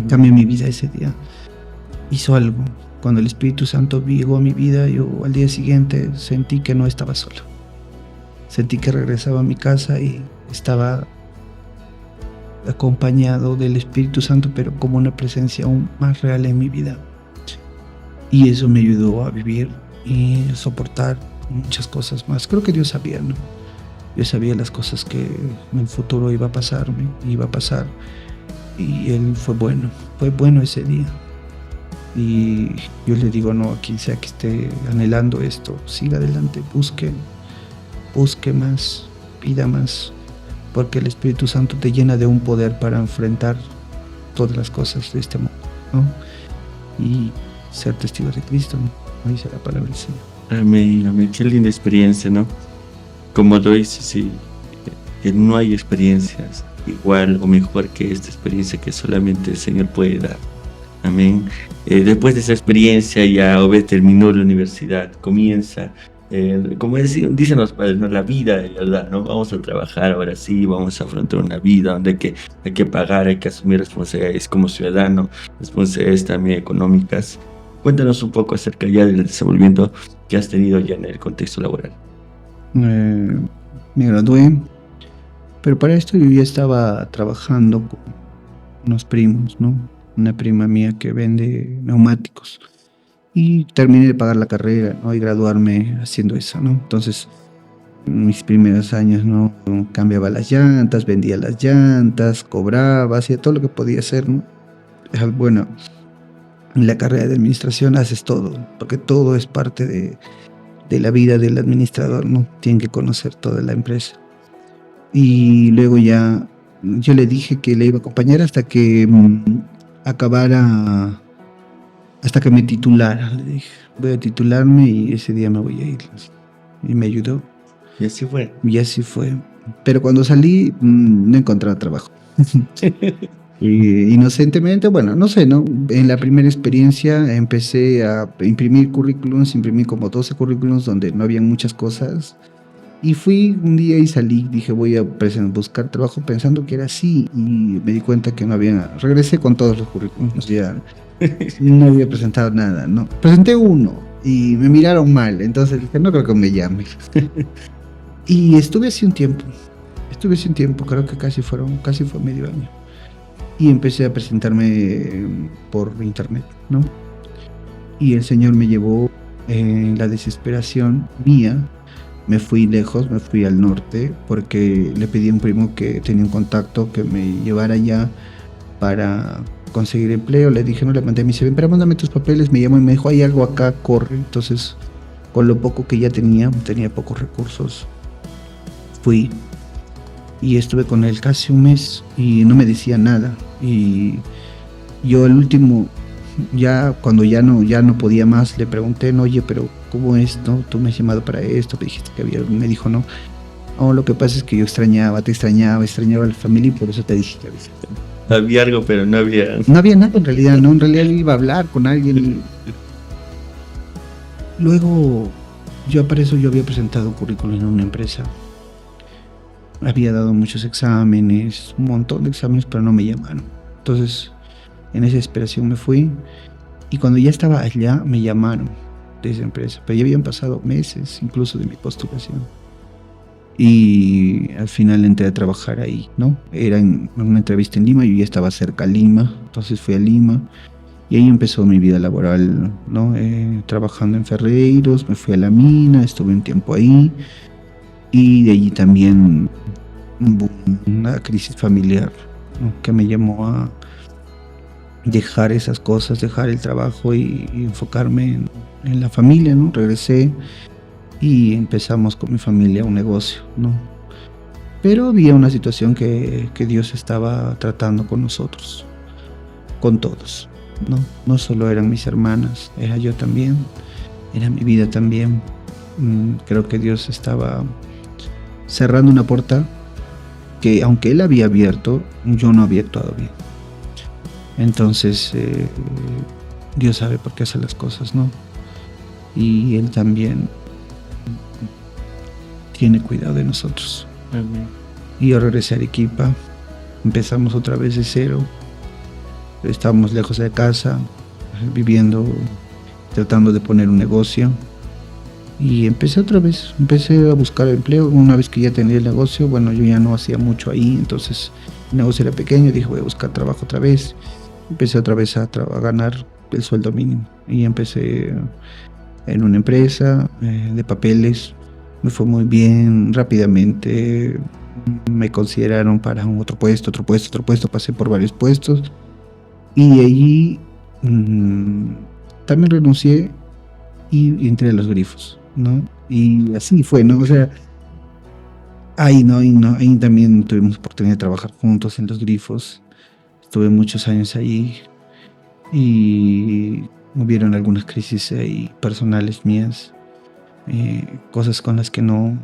Cambió mi vida ese día. Hizo algo. Cuando el Espíritu Santo llegó a mi vida, yo al día siguiente sentí que no estaba solo. Sentí que regresaba a mi casa y estaba acompañado del Espíritu Santo, pero como una presencia aún más real en mi vida. Y eso me ayudó a vivir y a soportar muchas cosas más. Creo que Dios sabía, ¿no? Dios sabía las cosas que en el futuro iba a pasar. Y Él fue bueno ese día. Y yo le digo, no, a quien sea que esté anhelando esto, siga adelante, busque más, pida más, porque el Espíritu Santo te llena de un poder para enfrentar todas las cosas de este mundo, ¿no? Y ser testigos de Cristo, ¿no? Dice la palabra del Señor. Amén, amén. Qué linda experiencia, ¿no? Como lo dices, sí, que no hay experiencias igual o mejor que esta experiencia que solamente el Señor puede dar. Amén. Después de esa experiencia ya Obed terminó la universidad, comienza, como dicen los padres, ¿no? La vida de verdad, ¿no? Vamos a trabajar ahora sí, vamos a afrontar una vida donde hay que pagar, hay que asumir responsabilidades como ciudadano, responsabilidades también económicas. Cuéntanos un poco acerca ya del desenvolvimiento que has tenido ya en el contexto laboral. Me gradué, pero para esto yo ya estaba trabajando con unos primos, ¿no? Una prima mía que vende neumáticos. Y terminé de pagar la carrera, ¿no? Y graduarme haciendo eso, ¿no? Entonces, en mis primeros años, ¿no? Cambiaba las llantas, vendía las llantas, cobraba, hacía todo lo que podía hacer, ¿no? Bueno, en la carrera de administración haces todo, porque todo es parte de la vida del administrador, ¿no? Tienen que conocer toda la empresa. Y luego ya yo le dije que le iba a acompañar hasta que acabara, hasta que me titulara. Le dije, voy a titularme y ese día me voy a ir. Y me ayudó. Y así fue. Y así fue. Pero cuando salí, no encontraba trabajo. Y inocentemente, bueno, no sé, ¿no? En la primera experiencia empecé a imprimir currículums, imprimí como 12 currículums donde no habían muchas cosas. Y fui un día y salí, dije voy a buscar trabajo pensando que era así y me di cuenta que no había, regresé con todos los currículums, ya no había presentado nada, ¿no? Presenté uno y me miraron mal, entonces dije no creo que me llame. Y estuve así un tiempo, creo que casi fue medio año. Y empecé a presentarme por internet, ¿no? Y el Señor me llevó en la desesperación mía. Me fui lejos, me fui al norte, porque le pedí a un primo que tenía un contacto que me llevara allá para conseguir empleo. Le dije, no le mandé, me dice, ven, pero mándame tus papeles. Me llamó y me dijo, hay algo acá, corre. Entonces, con lo poco que ya tenía pocos recursos, fui. Y estuve con él casi un mes y no me decía nada. Y yo el último, ya cuando ya no podía más, le pregunté, no, oye, pero ¿cómo es? ¿No? Tú me has llamado para esto, me dijiste que había, me dijo, no. Oh, lo que pasa es que yo te extrañaba a la familia y por eso te dije que había. Había algo, pero no había. No había nada en realidad, ¿no? En realidad él iba a hablar con alguien. Luego, para eso yo había presentado un currículum en una empresa. Había dado muchos exámenes, un montón de exámenes, pero no me llamaron. Entonces, en esa desesperación me fui. Y cuando ya estaba allá, me llamaron de esa empresa. Pero ya habían pasado meses, incluso de mi postulación. Y al final entré a trabajar ahí, ¿no? Era en una entrevista en Lima, yo ya estaba cerca a Lima. Entonces fui a Lima. Y ahí empezó mi vida laboral, ¿no? Trabajando en Ferreiros, me fui a la mina, estuve un tiempo ahí. Y de allí también hubo una crisis familiar, ¿no? Que me llamó a dejar esas cosas, dejar el trabajo y enfocarme en la familia, ¿no? Regresé y empezamos con mi familia un negocio, ¿no? Pero había una situación que Dios estaba tratando con nosotros, con todos, ¿no? No solo eran mis hermanas, era yo también, era mi vida también. Creo que Dios estaba cerrando una puerta que, aunque Él había abierto, yo no había actuado bien. Entonces, Dios sabe por qué hace las cosas, ¿no? Y Él también tiene cuidado de nosotros. Amén. Y yo regresé a Arequipa, empezamos otra vez de cero. Estábamos lejos de casa, viviendo, tratando de poner un negocio. Y empecé a buscar empleo. Una vez que ya tenía el negocio, bueno, yo ya no hacía mucho ahí, entonces el negocio era pequeño, dije voy a buscar trabajo otra vez. Empecé otra vez a ganar el sueldo mínimo y empecé en una empresa de papeles. Me fue muy bien, rápidamente me consideraron para un otro puesto, pasé por varios puestos y allí también renuncié y entré a los grifos, ¿no? Y así fue, ¿no? O sea, ahí también tuvimos oportunidad de trabajar juntos en los grifos. Estuve muchos años ahí y hubieron algunas crisis ahí personales mías, cosas con las que no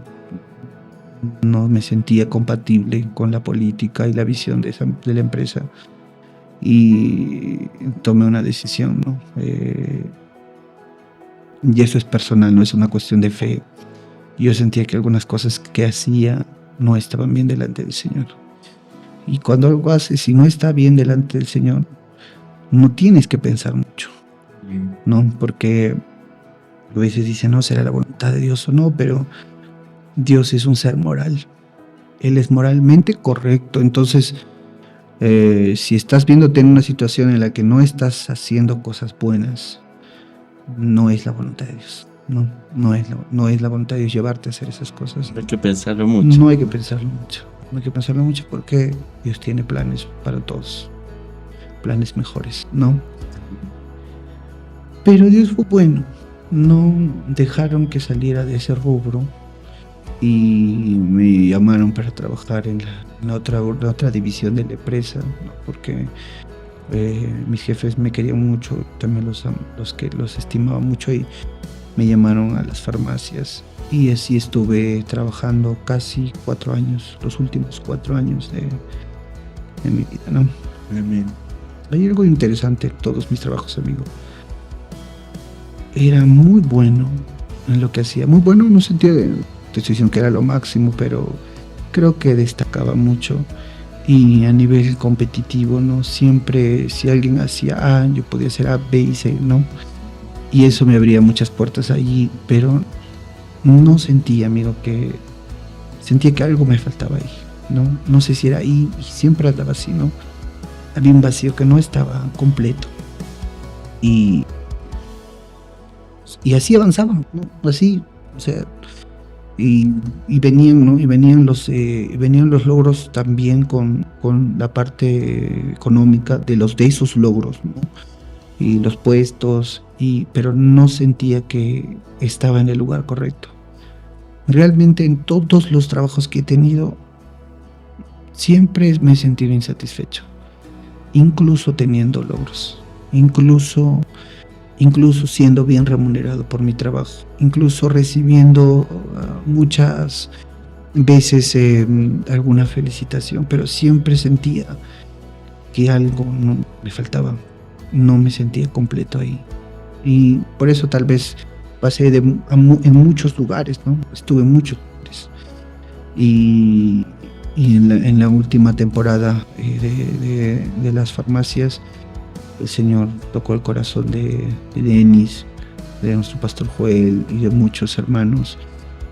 me sentía compatible con la política y la visión de la empresa, y tomé una decisión, ¿no? Y eso es personal, no es una cuestión de fe. Yo sentía que algunas cosas que hacía no estaban bien delante del Señor. Y cuando algo haces y no está bien delante del Señor, no tienes que pensar mucho, ¿no? Porque a veces dicen, no, será la voluntad de Dios o no, pero Dios es un ser moral. Él es moralmente correcto. Entonces, si estás viéndote en una situación en la que no estás haciendo cosas buenas, no es la voluntad de Dios. No es la voluntad de Dios llevarte a hacer esas cosas. No hay que pensarlo mucho. No hay que pensarlo mucho. No hay que pensarlo mucho porque Dios tiene planes para todos. Planes mejores, ¿no? Pero Dios fue bueno. No dejaron que saliera de ese rubro y me llamaron para trabajar en la otra división de la empresa, ¿no? Porque mis jefes me querían mucho, también los estimaba mucho, y me llamaron a las farmacias. Y así estuve trabajando casi 4 años, los últimos 4 años de mi vida, ¿no? Amén. Hay algo interesante en todos mis trabajos, amigo. Era muy bueno en lo que hacía. Muy bueno en un sentido de, te estoy diciendo que era lo máximo, pero creo que destacaba mucho. Y a nivel competitivo, ¿no? Siempre, si alguien hacía A, yo podía hacer A, B y C, ¿no? Y eso me abría muchas puertas allí, pero no sentía, amigo, sentía que algo me faltaba ahí, ¿no? No sé si era ahí, y siempre andaba así, ¿no? Había un vacío que no estaba completo. Y así avanzaba, ¿no? Así, o sea, y venían, ¿no? Y venían los logros también con la parte económica de esos logros, ¿no? Y los puestos, pero no sentía que estaba en el lugar correcto. Realmente en todos los trabajos que he tenido, siempre me he sentido insatisfecho, incluso teniendo logros, incluso siendo bien remunerado por mi trabajo, incluso recibiendo muchas veces alguna felicitación, pero siempre sentía que algo no me faltaba, no me sentía completo ahí. Y por eso tal vez pasé en muchos lugares, ¿no? Estuve en muchos lugares. Y en la última temporada de las farmacias, el Señor tocó el corazón de Denis, de nuestro pastor Joel y de muchos hermanos,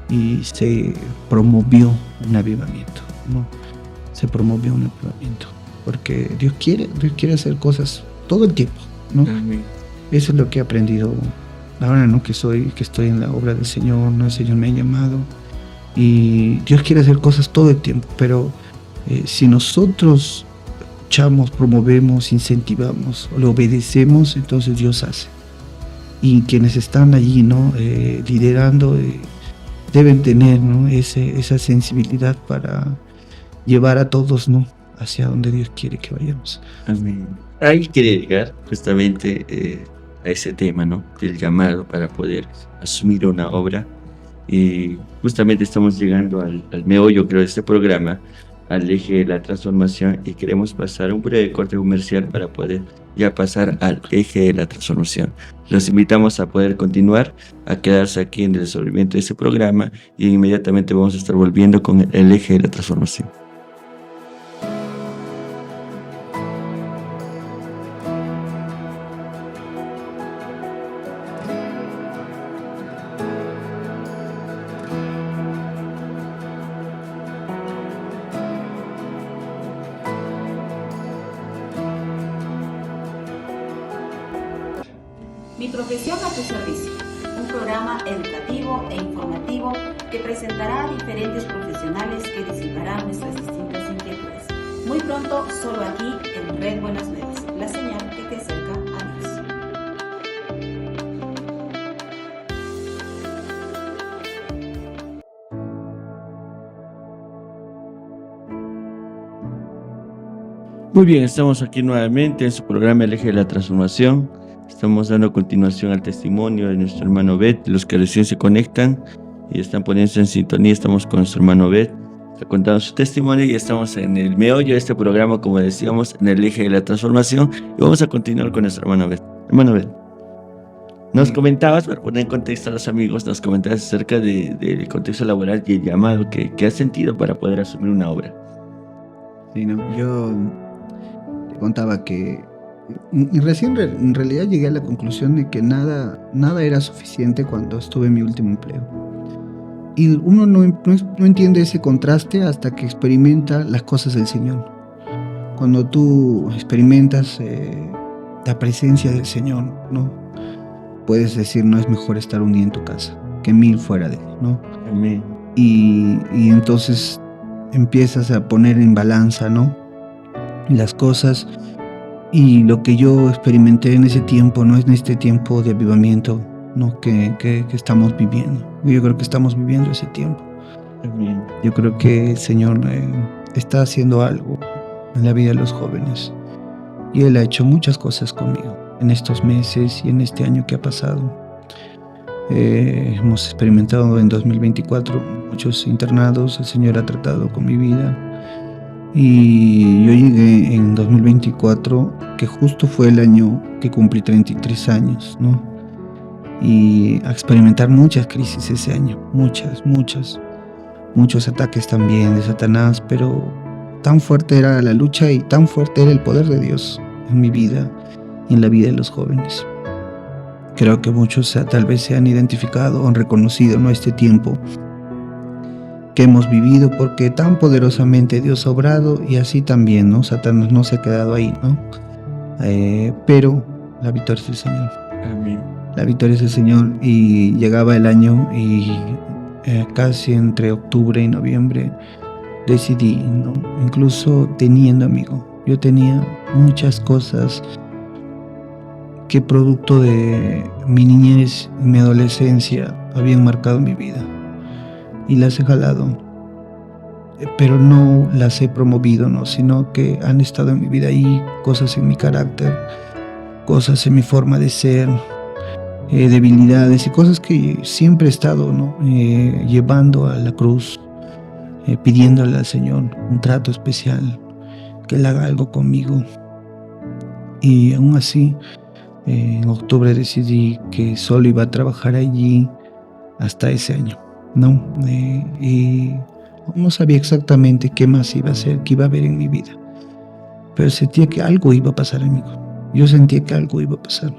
y se promovió un avivamiento, ¿no? Se promovió un avivamiento, porque Dios quiere hacer cosas todo el tiempo, ¿no? Amén. Eso es lo que he aprendido ahora, ¿no? Que estoy en la obra del Señor, ¿no? El Señor me ha llamado y Dios quiere hacer cosas todo el tiempo, pero si nosotros escuchamos, promovemos, incentivamos, le obedecemos, entonces Dios hace. Y quienes están allí, ¿no? Liderando, deben tener, ¿no? Esa sensibilidad para llevar a todos, ¿no? Hacia donde Dios quiere que vayamos. Amén. Ahí quería llegar justamente a ese tema, ¿no? Del llamado para poder asumir una obra. Y justamente estamos llegando al meollo, creo, de este programa, al eje de la transformación, y queremos pasar un breve corte comercial para poder ya pasar al eje de la transformación. Los invitamos a poder continuar, a quedarse aquí en el desarrollamiento de este programa, y inmediatamente vamos a estar volviendo con el eje de la transformación. Mi profesión a tu servicio, un programa educativo e informativo que presentará a diferentes profesionales que disiparán nuestras distintas inquietudes. Muy pronto, solo aquí en Red Buenas Nuevas, la señal que te acerca a Dios. Muy bien, estamos aquí nuevamente en su programa El Eje de la Transformación. Estamos dando continuación al testimonio de nuestro hermano Bet. Los que recién se conectan y están poniéndose en sintonía, estamos con nuestro hermano Bet. Está contando su testimonio y estamos en el meollo de este programa, como decíamos, en el Eje de la Transformación. Y vamos a continuar con nuestro hermano Bet. Hermano Bet, nos comentabas, para poner en contexto a los amigos, nos comentabas acerca del contexto laboral y el llamado que has sentido para poder asumir una obra. Sí, ¿no? Yo te contaba que y recién en realidad llegué a la conclusión de que nada era suficiente cuando estuve en mi último empleo. Y uno no entiende ese contraste hasta que experimenta las cosas del Señor. Cuando tú experimentas la presencia del Señor, ¿no? Puedes decir, no es mejor estar un día en tu casa que 1000 fuera de él, ¿no? Amén. Y entonces empiezas a poner en balanza, ¿no? Las cosas y lo que yo experimenté en ese tiempo, ¿no? En este tiempo de avivamiento, ¿no? que estamos viviendo. Yo creo que estamos viviendo ese tiempo. Amén. Yo creo que el Señor está haciendo algo en la vida de los jóvenes y Él ha hecho muchas cosas conmigo en estos meses y en este año que ha pasado. Hemos experimentado en 2024 muchos internados. El Señor ha tratado con mi vida y yo llegué en 2024, que justo fue el año que cumplí 33 años, ¿no? Y a experimentar muchas crisis ese año, muchos ataques también de Satanás, pero tan fuerte era la lucha y tan fuerte era el poder de Dios en mi vida y en la vida de los jóvenes. Creo que muchos tal vez se han identificado o han reconocido, ¿no? Este tiempo que hemos vivido, porque tan poderosamente Dios ha obrado y así también, ¿no? Satanás no se ha quedado ahí, ¿no? Pero la victoria es del Señor. Amén. La victoria es del Señor. Y llegaba el año y casi entre octubre y noviembre decidí, ¿no? Incluso teniendo amigo, yo tenía muchas cosas que producto de mi niñez y mi adolescencia habían marcado mi vida y las he jalado, pero no las he promovido, ¿no? Sino que han estado en mi vida ahí, cosas en mi carácter, cosas en mi forma de ser, debilidades y cosas que siempre he estado, ¿no? Llevando a la cruz, pidiéndole al Señor un trato especial, que Él haga algo conmigo. Y aún así, en octubre decidí que solo iba a trabajar allí hasta ese año, ¿no? Y no sabía exactamente qué más iba a hacer, qué iba a haber en mi vida, pero sentía que algo iba a pasar en mí. Yo sentía que algo iba a pasar.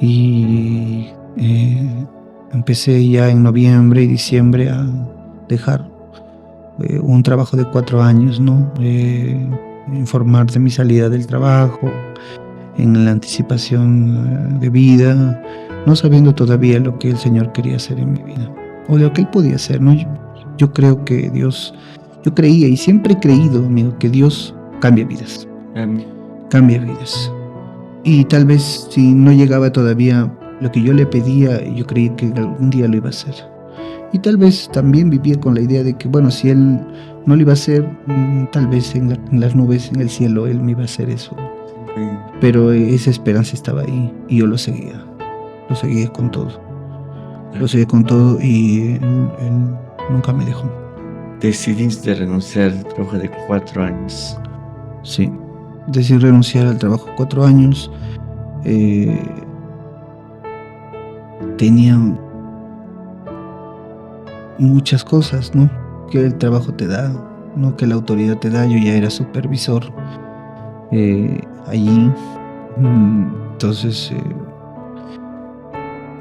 Y empecé ya en noviembre y diciembre a dejar un trabajo de 4 años, ¿no? Informar de mi salida del trabajo, en la anticipación de vida, no sabiendo todavía lo que el Señor quería hacer en mi vida, o lo que Él podía hacer, ¿no? Yo creo que Dios, yo creía y siempre he creído, amigo, que Dios cambia vidas. Amén. Cambia vidas. Y tal vez si no llegaba todavía lo que yo le pedía, yo creí que algún día lo iba a hacer. Y tal vez también vivía con la idea de que, bueno, si Él no lo iba a hacer, tal vez en las nubes, en el cielo, Él me iba a hacer eso. Pero esa esperanza estaba ahí y yo lo seguía con todo. Lo seguía con todo y él nunca me dejó. Decidiste renunciar al trabajo de 4 años. Sí, decidí renunciar al trabajo 4 años. Tenía muchas cosas, ¿no? Que el trabajo te da, ¿no? Que la autoridad te da. Yo ya era supervisor allí. Entonces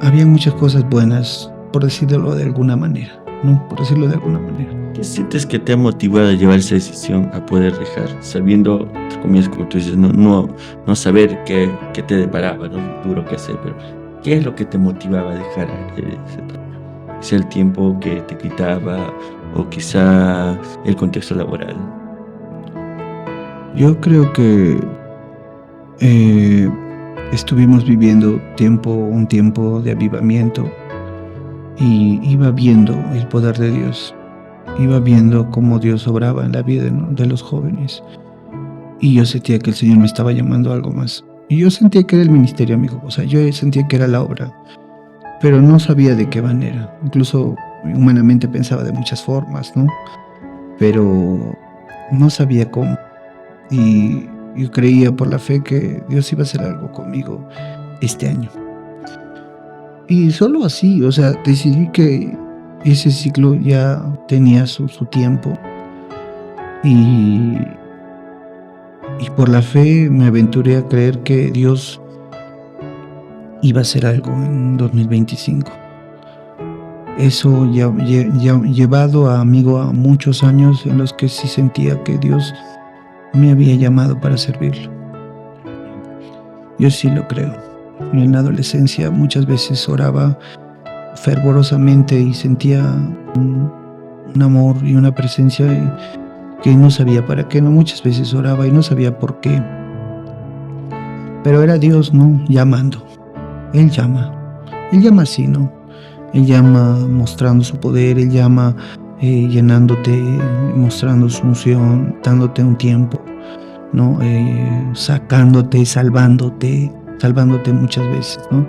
había muchas cosas buenas, por decirlo de alguna manera, ¿no? Por decirlo de alguna manera. ¿Qué sientes que te ha motivado a llevar esa decisión, a poder dejar, sabiendo, entre comillas, como tú dices, no saber qué te deparaba, no duro que hacer, pero qué es lo que te motivaba a dejar ese trabajo? ¿Quizá el tiempo que te quitaba o quizá el contexto laboral? Yo creo que estuvimos viviendo un tiempo de avivamiento y iba viendo el poder de Dios, iba viendo cómo Dios obraba en la vida de los jóvenes y yo sentía que el Señor me estaba llamando a algo más. Y yo sentía que era el ministerio, amigo. O sea, yo sentía que era la obra, pero no sabía de qué manera. Incluso humanamente pensaba de muchas formas, ¿no? Pero no sabía cómo. Y yo creía por la fe que Dios iba a hacer algo conmigo este año. Y solo así, o sea, decidí que ese ciclo ya tenía su tiempo. Y por la fe me aventuré a creer que Dios iba a hacer algo en 2025. Eso ya llevado a muchos años en los que sí sentía que Dios me había llamado para servirlo. Yo sí lo creo. En la adolescencia muchas veces oraba fervorosamente y sentía un amor y una presencia que no sabía para qué, ¿no? Muchas veces oraba y no sabía por qué. Pero era Dios, ¿no? Llamando. Él llama así, ¿no? Él llama mostrando su poder, Él llama llenándote, mostrando su unción, dándote un tiempo, ¿no? Sacándote, salvándote muchas veces, ¿no?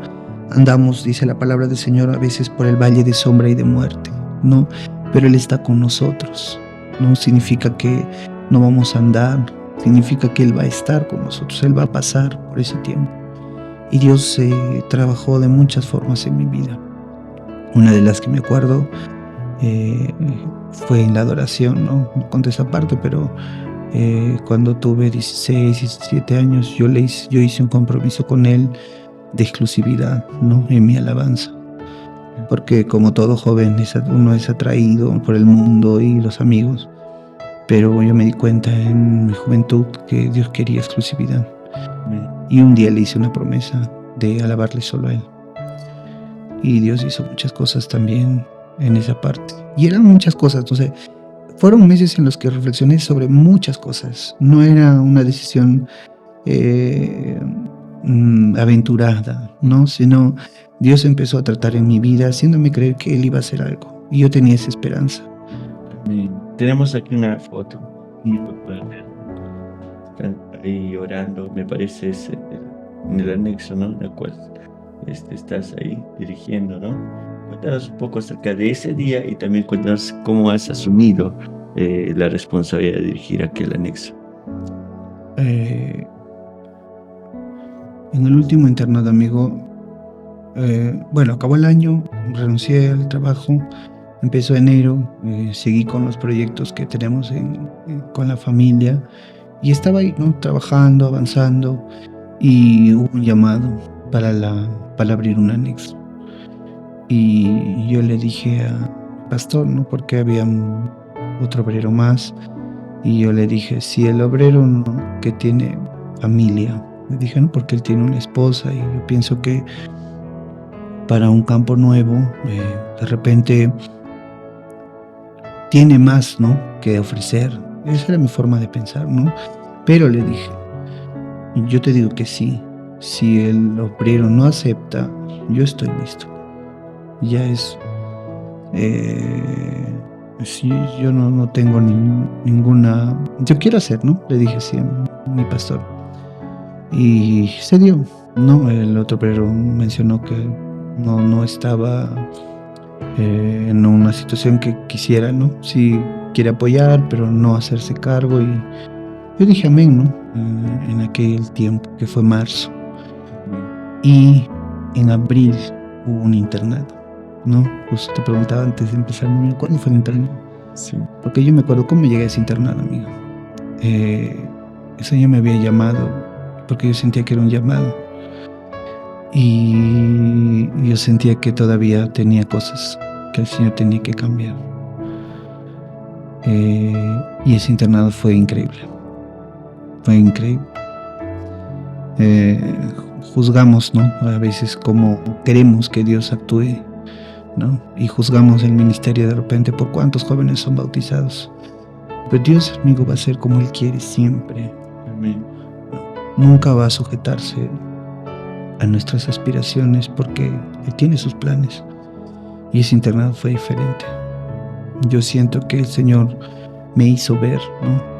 Andamos, dice la palabra del Señor, a veces por el valle de sombra y de muerte, ¿no? Pero Él está con nosotros. No significa que no vamos a andar, significa que Él va a estar con nosotros, Él va a pasar por ese tiempo. Y Dios trabajó de muchas formas en mi vida. Una de las que me acuerdo fue en la adoración, ¿no? No conté esa parte, pero cuando tuve 16, 17 años, yo hice un compromiso con Él de exclusividad, ¿no? En mi alabanza. Porque como todo joven, uno es atraído por el mundo y los amigos. Pero yo me di cuenta en mi juventud que Dios quería exclusividad. Y un día le hice una promesa de alabarle solo a Él. Y Dios hizo muchas cosas también en esa parte. Y eran muchas cosas, entonces fueron meses en los que reflexioné sobre muchas cosas. No era una decisión aventurada, ¿no? Sino Dios empezó a tratar en mi vida, haciéndome creer que Él iba a hacer algo. Y yo tenía esa esperanza. Tenemos aquí una foto. Están ahí orando, me parece en el anexo, ¿no? En el cual estás ahí dirigiendo, ¿no? Cuéntanos un poco acerca de ese día y también cuéntanos cómo has asumido la responsabilidad de dirigir aquel anexo. En el último internado, amigo, bueno, acabó el año, renuncié al trabajo, empezó enero, seguí con los proyectos que tenemos con la familia y estaba ahí, ¿no? Trabajando, avanzando, y hubo un llamado para abrir un anexo. Y yo le dije al pastor, ¿no? Porque había otro obrero más, y yo le dije, si el obrero no, que tiene familia, le dije, no, porque él tiene una esposa y yo pienso que para un campo nuevo, de repente tiene más, ¿no?, que ofrecer. Esa era mi forma de pensar, ¿no? Pero le dije, yo te digo que sí, si el obrero no acepta, yo estoy listo. Ya es, sí, yo no tengo ninguna, yo quiero hacer, ¿no? Le dije así a mi pastor. Y se dio, ¿no? El otro obrero mencionó que no estaba en una situación que quisiera, ¿no? Sí quiere apoyar, pero no hacerse cargo. Y yo dije amén, ¿no? En aquel tiempo, que fue marzo. Y en abril hubo un internado, ¿no? Pues te preguntaba antes de empezar, ¿cuándo fue el internado? Sí. Porque yo me acuerdo cómo llegué a ese internado, amigo. Ese año me había llamado, porque yo sentía que era un llamado. Y yo sentía que todavía tenía cosas que el Señor tenía que cambiar. Y ese internado fue increíble. Fue increíble. Juzgamos, ¿no? A veces como queremos que Dios actúe, ¿no? Y juzgamos el ministerio de repente por cuántos jóvenes son bautizados. Pero Dios, amigo, va a ser como Él quiere siempre. Amén. Nunca va a sujetarse a nuestras aspiraciones porque Él tiene sus planes. Y ese internado fue diferente. Yo siento que el Señor me hizo ver, ¿no?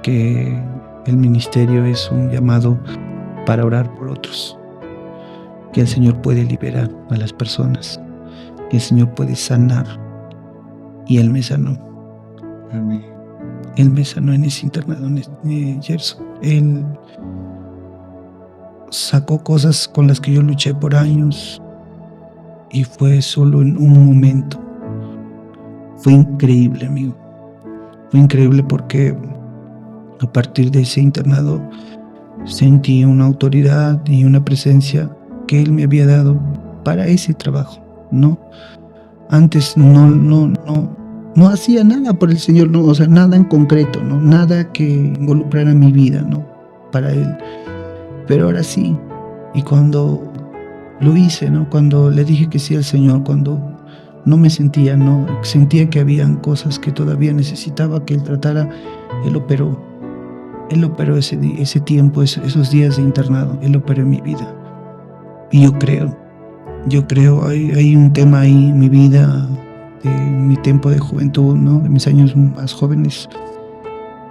que el ministerio es un llamado para orar por otros, que el Señor puede liberar a las personas, que el Señor puede sanar, y Él me sanó. Amén. Él me sanó en ese internado en Gerson. Él sacó cosas con las que yo luché por años y fue solo en un momento. Fue increíble, amigo. Fue increíble porque a partir de ese internado sentí una autoridad y una presencia que Él me había dado para ese trabajo, ¿no? Antes no hacía nada por el Señor, no, o sea, nada en concreto, ¿no? Nada que involucrara mi vida, ¿no? Para Él. Pero ahora sí. Y cuando lo hice, ¿no? Cuando le dije que sí al Señor, cuando no me sentía, ¿no? Sentía que habían cosas que todavía necesitaba que Él tratara, Él operó. Él operó ese tiempo, esos días de internado. Él operó en mi vida. Y yo creo, hay un tema ahí en mi vida, de mi tiempo de juventud, ¿no? De mis años más jóvenes,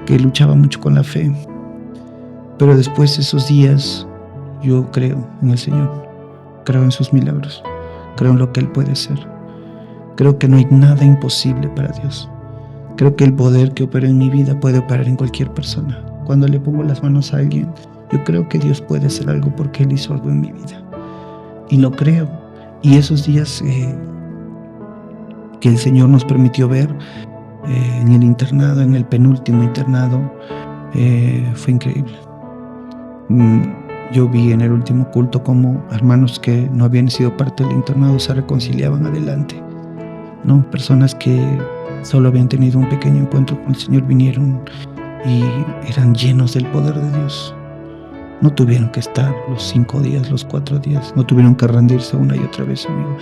que luchaba mucho con la fe. Pero después de esos días, yo creo en el Señor, creo en sus milagros, creo en lo que Él puede hacer. Creo que no hay nada imposible para Dios. Creo que el poder que opera en mi vida puede operar en cualquier persona. Cuando le pongo las manos a alguien, yo creo que Dios puede hacer algo porque Él hizo algo en mi vida. Y lo creo. Y esos días que el Señor nos permitió ver en el internado, en el penúltimo internado, fue increíble. Yo vi en el último culto cómo hermanos que no habían sido parte del internado se reconciliaban adelante, ¿no? Personas que solo habían tenido un pequeño encuentro con el Señor vinieron y eran llenos del poder de Dios. No tuvieron que estar los 5 días, los 4 días, no tuvieron que rendirse una y otra vez, amigo.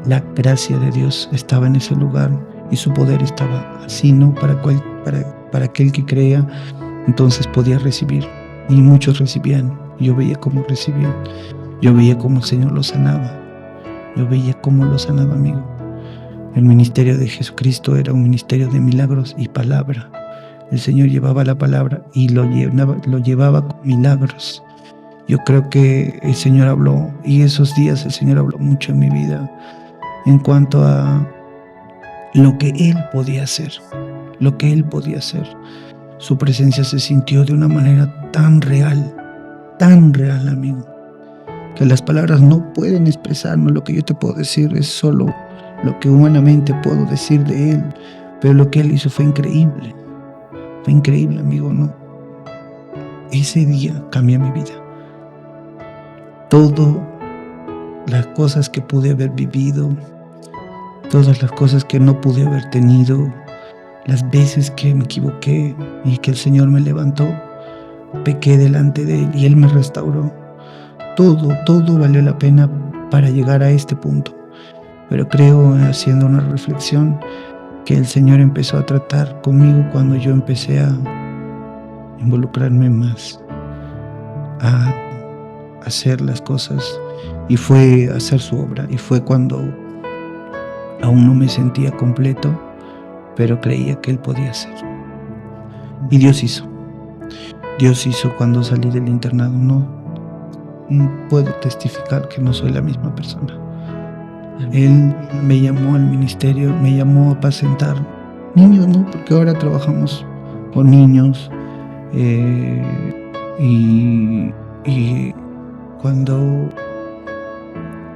La gracia de Dios estaba en ese lugar y su poder estaba así, ¿no? Para aquel que creía, entonces podía recibir. Y muchos recibían. Yo veía cómo recibían. Yo veía cómo el Señor los sanaba. Yo veía cómo los sanaba, amigo. El ministerio de Jesucristo era un ministerio de milagros y palabra. El Señor llevaba la palabra y lo llevaba con milagros. Yo creo que el Señor habló, y esos días el Señor habló mucho en mi vida en cuanto a lo que Él podía hacer. Lo que Él podía hacer. Su presencia se sintió de una manera tan real, amigo, que las palabras no pueden expresarnos. Lo que yo te puedo decir es solo lo que humanamente puedo decir de Él, pero lo que Él hizo fue increíble. Fue increíble, amigo, ¿no? Ese día cambió mi vida. Todas las cosas que pude haber vivido, todas las cosas que no pude haber tenido, las veces que me equivoqué y que el Señor me levantó, pequé delante de Él y Él me restauró. Todo valió la pena para llegar a este punto. Pero creo, haciendo una reflexión, que el Señor empezó a tratar conmigo cuando yo empecé a involucrarme más, a hacer las cosas, y fue a hacer su obra. Y fue cuando aún no me sentía completo, pero creía que Él podía hacer. Y Dios hizo. Dios hizo cuando salí del internado. No puedo testificar que no soy la misma persona. Él me llamó al ministerio, me llamó a apacentar niños, ¿no? Porque ahora trabajamos con niños. Y cuando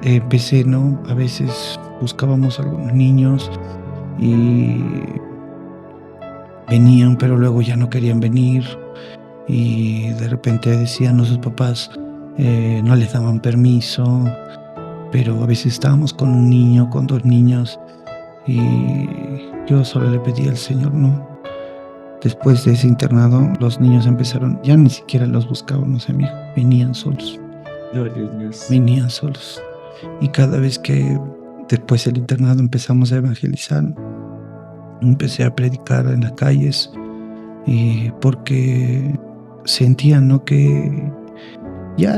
empecé, ¿no? A veces buscábamos a algunos niños y venían, pero luego ya no querían venir, y de repente decían a sus papás, no les daban permiso, pero a veces estábamos con un niño, con 2 niños, y yo solo le pedí al Señor, no. Después de ese internado, los niños empezaron, ya ni siquiera los buscábamos, amigo, venían solos. Gloria a Dios. Venían solos. Y cada vez que después del internado empezamos a evangelizar, empecé a predicar en las calles, porque sentían, ¿no?, que ya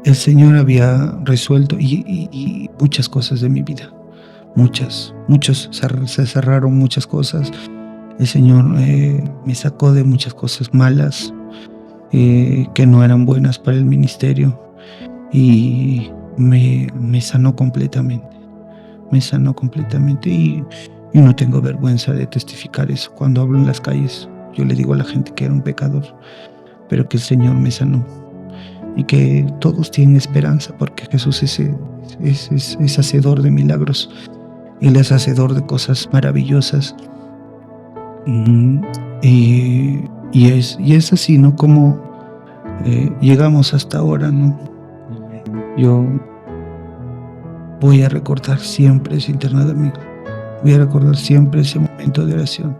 el Señor había resuelto y muchas cosas de mi vida. Muchos se cerraron muchas cosas. el Señor me sacó de muchas cosas malas que no eran buenas para el ministerio y me sanó completamente. Me sanó completamente y no tengo vergüenza de testificar eso. Cuando hablo en las calles, yo le digo a la gente que era un pecador, pero que el Señor me sanó y que todos tienen esperanza porque Jesús es hacedor de milagros. Él es hacedor de cosas maravillosas. Y es así, ¿no? Como llegamos hasta ahora, ¿no? Yo voy a recordar siempre ese internado, amigo. Voy a recordar siempre ese momento de oración.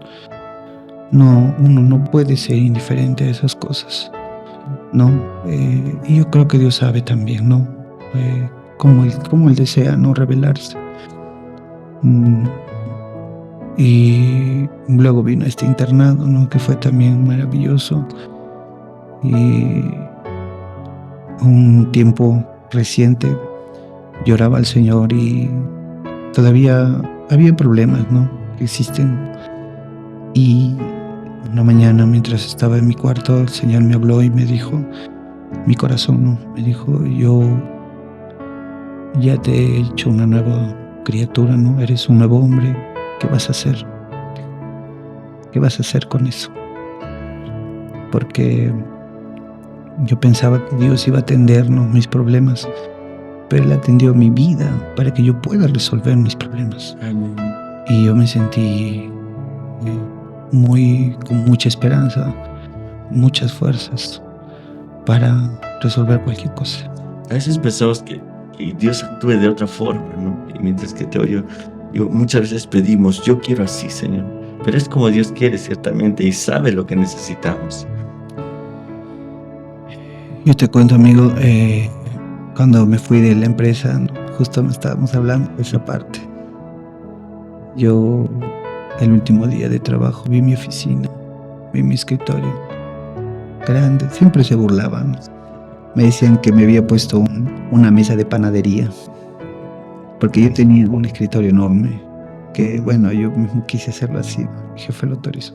No, uno no puede ser indiferente a esas cosas, ¿no? Y yo creo que Dios sabe también, ¿no? Cómo él desea, ¿no? Revelarse. Y luego vino este internado, ¿no? Que fue también maravilloso. Y un tiempo reciente lloraba al Señor y todavía había problemas, ¿no? Que existen. Y una mañana, mientras estaba en mi cuarto, el Señor me habló y me dijo, mi corazón, ¿no? Me dijo, yo ya te he hecho una nueva criatura, ¿no? Eres un nuevo hombre. ¿Qué vas a hacer? ¿Qué vas a hacer con eso? Porque yo pensaba que Dios iba a atender, ¿no? Mis problemas, pero Él atendió mi vida para que yo pueda resolver mis problemas. Amén. Y yo me sentí con mucha esperanza, muchas fuerzas para resolver cualquier cosa. A veces pensamos que Dios actúe de otra forma, ¿no? Y mientras que te oigo, muchas veces pedimos, yo quiero así, Señor. Pero es como Dios quiere, ciertamente, y sabe lo que necesitamos. Yo te cuento, amigo, cuando me fui de la empresa, ¿no? Justo estábamos hablando de esa parte. Yo, el último día de trabajo, vi mi oficina, vi mi escritorio grande. Siempre se burlaban. Me decían que me había puesto una mesa de panadería, porque yo tenía un escritorio enorme, que bueno, yo mismo quise hacerlo así, mi jefe lo autorizó.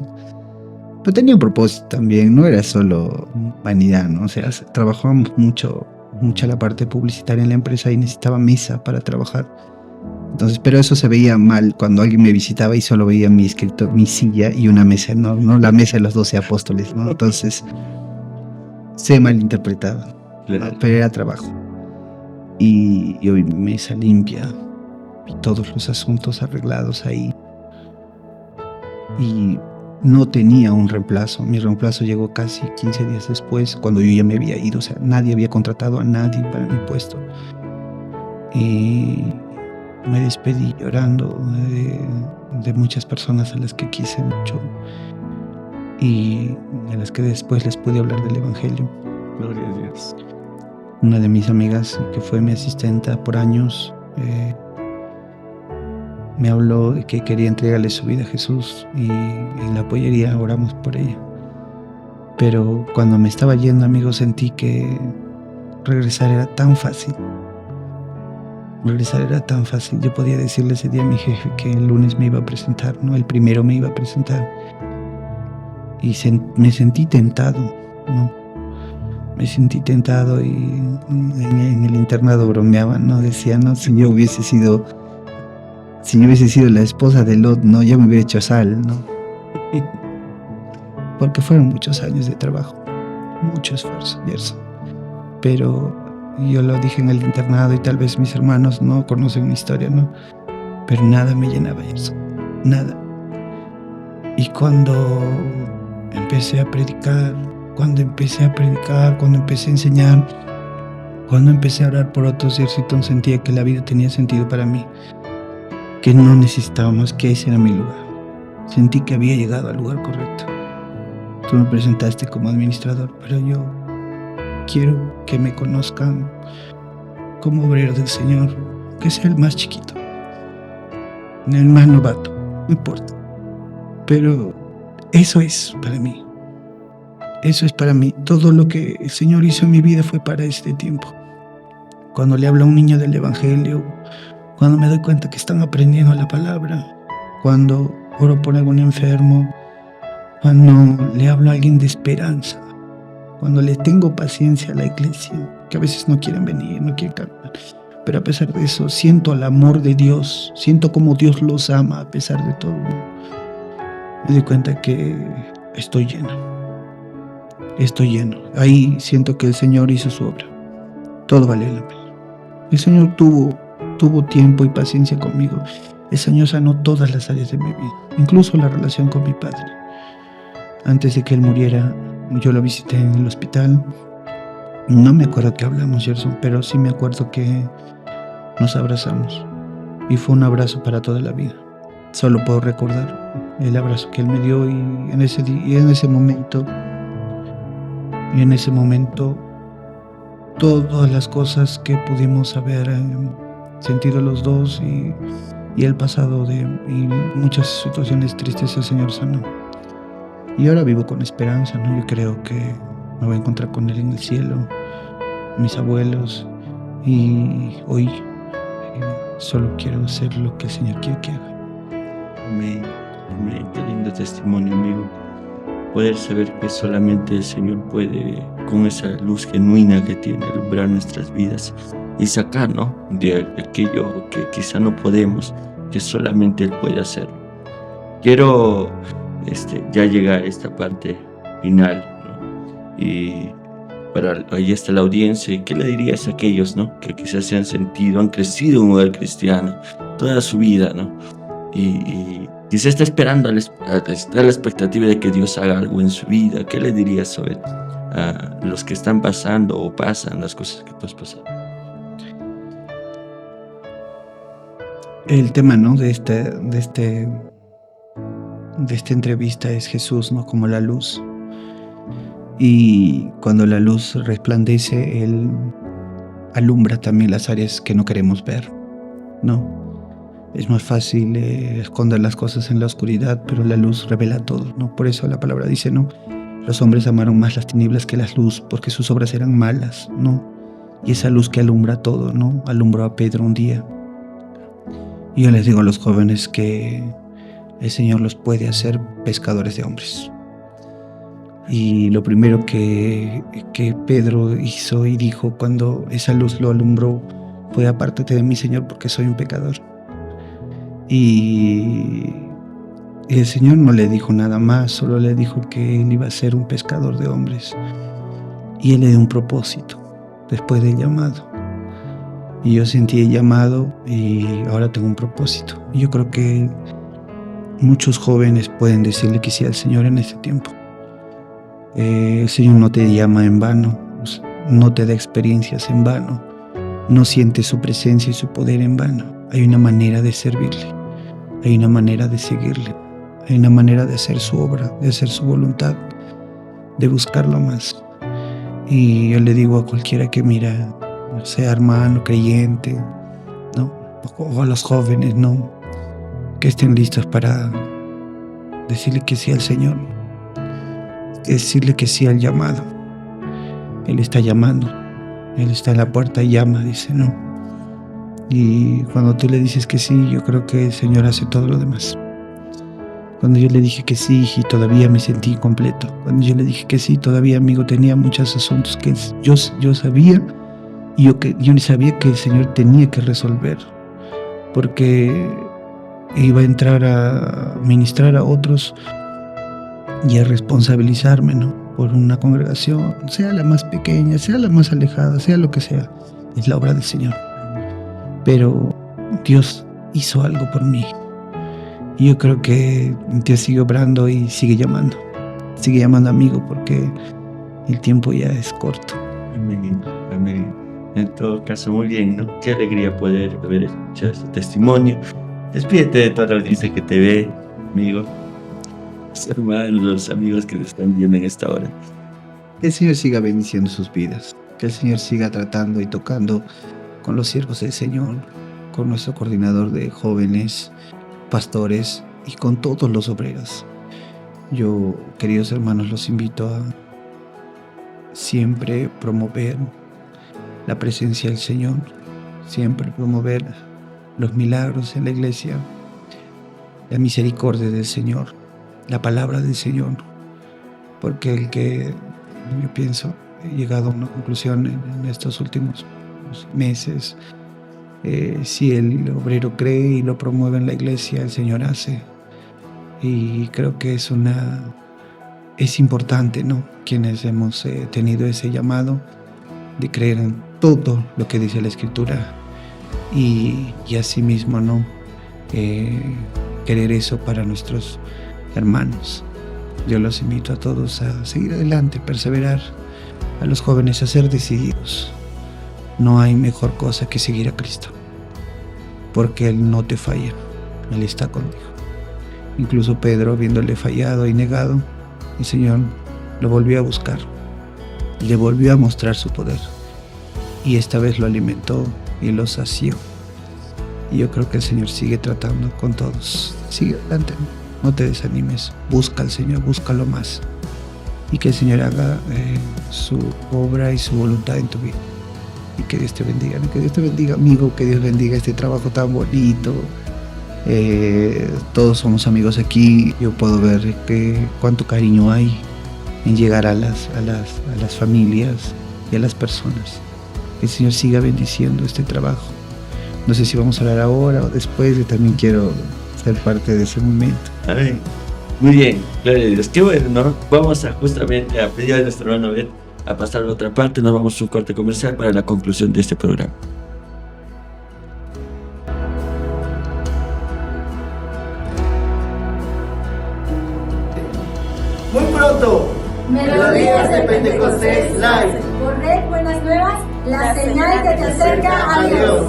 Pero tenía un propósito también, no era solo vanidad, ¿no? O sea, trabajábamos mucha la parte publicitaria en la empresa y necesitaba mesa para trabajar. Entonces, pero eso se veía mal cuando alguien me visitaba y solo veía mi silla y una mesa enorme, ¿no? La mesa de los 12 apóstoles, ¿no? Entonces, se malinterpretaba, ¿no? Pero era trabajo. Y yo vi mi mesa limpia, vi todos los asuntos arreglados ahí. Y no tenía un reemplazo. Mi reemplazo llegó casi 15 días después, cuando yo ya me había ido. O sea, nadie había contratado a nadie para mi puesto. Y me despedí llorando de muchas personas a las que quise mucho y a las que después les pude hablar del Evangelio. Gloria a Dios. Una de mis amigas, que fue mi asistenta por años, me habló de que quería entregarle su vida a Jesús y en la pollería oramos por ella. Pero cuando me estaba yendo, amigo, sentí que regresar era tan fácil. Regresar era tan fácil. Yo podía decirle ese día a mi jefe que el lunes me iba a presentar, ¿no? El primero me iba a presentar. Y me sentí tentado, ¿no? Me sentí tentado y en el internado bromeaban, ¿no? Decían, ¿no? Si yo hubiese sido la esposa de Lot, ¿no? Ya me hubiera hecho sal, ¿no? Porque fueron muchos años de trabajo, mucho esfuerzo, Gerson. Pero yo lo dije en el internado y tal vez mis hermanos no conocen mi historia, ¿no? Pero nada me llenaba, Gerson, nada. Y cuando empecé a predicar, cuando empecé a enseñar, cuando empecé a orar por otros, Gerson, sentía que la vida tenía sentido para mí, que no necesitaba más, que ese era mi lugar. Sentí que había llegado al lugar correcto. Tú me presentaste como administrador, pero yo quiero que me conozcan como obrero del Señor, que sea el más chiquito, el más novato, no importa. Pero eso es para mí. Eso es para mí. Todo lo que el Señor hizo en mi vida fue para este tiempo. Cuando le hablo a un niño del Evangelio, cuando me doy cuenta que están aprendiendo la palabra, cuando oro por algún enfermo, cuando le hablo a alguien de esperanza, cuando le tengo paciencia a la iglesia, que a veces no quieren venir, no quieren caminar, pero a pesar de eso siento el amor de Dios, siento cómo Dios los ama a pesar de todo. Me doy cuenta que estoy lleno. Ahí siento que el Señor hizo su obra. Todo vale la pena. El Señor tuvo tiempo y paciencia conmigo. El Señor sanó todas las áreas de mi vida, incluso la relación con mi padre. Antes de que él muriera, yo lo visité en el hospital. No me acuerdo qué hablamos, Gerson, pero sí me acuerdo que nos abrazamos. Y fue un abrazo para toda la vida. Solo puedo recordar el abrazo que él me dio y en ese momento todas las cosas que pudimos haber sentido los dos y el pasado y muchas situaciones tristes el Señor sanó. Y ahora vivo con esperanza, ¿no? Yo creo que me voy a encontrar con Él en el cielo, mis abuelos, y hoy solo quiero hacer lo que el Señor quiere que haga. Amén. Qué lindo testimonio, amigo. Poder saber que solamente el Señor puede, con esa luz genuina que tiene, alumbrar nuestras vidas y sacar, ¿no?, de aquello que quizá no podemos, que solamente Él puede hacerlo. Quiero ya llegar a esta parte final, ¿no? Y ahí está la audiencia. ¿Qué le dirías a aquellos, ¿no?, que quizás se han sentido, han crecido en un hogar cristiano toda su vida, ¿no? Y quizás está esperando, está a la expectativa de que Dios haga algo en su vida? ¿Qué le dirías sobre a los que están pasando o pasan las cosas que tú has pasado? El tema, ¿no?, de esta entrevista es Jesús, ¿no?, como la luz. Y cuando la luz resplandece, Él alumbra también las áreas que no queremos ver, ¿no? Es más fácil esconder las cosas en la oscuridad, pero la luz revela todo, ¿no? Por eso la palabra dice, ¿no?, los hombres amaron más las tinieblas que la luz, porque sus obras eran malas, ¿no? Y esa luz que alumbra todo, ¿no?, alumbró a Pedro un día. Y yo les digo a los jóvenes que el Señor los puede hacer pescadores de hombres. Y lo primero que Pedro hizo y dijo cuando esa luz lo alumbró fue: apártate de mí, Señor, porque soy un pecador. Y el Señor no le dijo nada más, solo le dijo que él iba a ser un pescador de hombres. Y él le dio un propósito después del llamado. Y yo sentí el llamado y ahora tengo un propósito. Y yo creo que muchos jóvenes pueden decirle que sí al Señor en este tiempo. El Señor no te llama en vano, no te da experiencias en vano, no sientes su presencia y su poder en vano. Hay una manera de servirle, hay una manera de seguirle, hay una manera de hacer su obra, de hacer su voluntad, de buscarlo más. Y yo le digo a cualquiera que mira, sea hermano, creyente, ¿no?, o a los jóvenes, ¿no?, que estén listos para decirle que sí al Señor, decirle que sí al llamado. Él está llamando, Él está en la puerta y llama, dice, ¿no? Y cuando tú le dices que sí, yo creo que el Señor hace todo lo demás. Cuando yo le dije que sí y todavía me sentí incompleto, cuando yo le dije que sí, todavía, amigo, tenía muchos asuntos que yo sabía y yo ni sabía que el Señor tenía que resolver, porque iba a entrar a ministrar a otros y a responsabilizarme, ¿no?, por una congregación, sea la más pequeña, sea la más alejada, sea lo que sea. Es la obra del Señor. Pero Dios hizo algo por mí. Y yo creo que Dios sigue obrando y sigue llamando. Sigue llamando, amigo, porque el tiempo ya es corto. Amén, amén. En todo caso, muy bien, ¿no? Qué alegría poder haber escuchado este testimonio. Despídete de toda la audiencia que te ve, amigo, los hermanos, los amigos que te están viendo en esta hora. Que el Señor siga bendiciendo sus vidas. Que el Señor siga tratando y tocando con los siervos del Señor, con nuestro coordinador de jóvenes, pastores y con todos los obreros. Yo, queridos hermanos, los invito a siempre promover la presencia del Señor, siempre promover los milagros en la iglesia, la misericordia del Señor, la palabra del Señor, porque el que yo pienso, he llegado a una conclusión en estos últimos meses, si el obrero cree y lo promueve en la iglesia, el Señor hace. Y creo que es importante, ¿no? Quienes hemos tenido ese llamado de creer en todo lo que dice la Escritura y asimismo, ¿no? Querer eso para nuestros hermanos. Yo los invito a todos a seguir adelante, perseverar, a los jóvenes a ser decididos. No hay mejor cosa que seguir a Cristo, porque Él no te falla, Él está contigo. Incluso Pedro, habiéndole fallado y negado, el Señor lo volvió a buscar, le volvió a mostrar su poder, y esta vez lo alimentó y lo sació. Y yo creo que el Señor sigue tratando con todos. Sigue adelante, no te desanimes, busca al Señor, búscalo más, y que el Señor haga su obra y su voluntad en tu vida. Y que Dios te bendiga, ¿no? Que Dios te bendiga, amigo, que Dios bendiga este trabajo tan bonito. Todos somos amigos aquí. Yo puedo ver cuánto cariño hay en llegar a las familias y a las personas. Que el Señor siga bendiciendo este trabajo. No sé si vamos a hablar ahora o después. Yo también quiero ser parte de ese momento. Amén. Muy bien, gloria a Dios. Qué bueno, ¿no? Vamos a justamente a pedir a nuestro hermano Ben a pasar a la otra parte. Nos vamos a un corte comercial para la conclusión de este programa. Muy pronto, Melodías de Pentecostés Live. Por Red Buenas Nuevas, la señal que te acerca a Dios.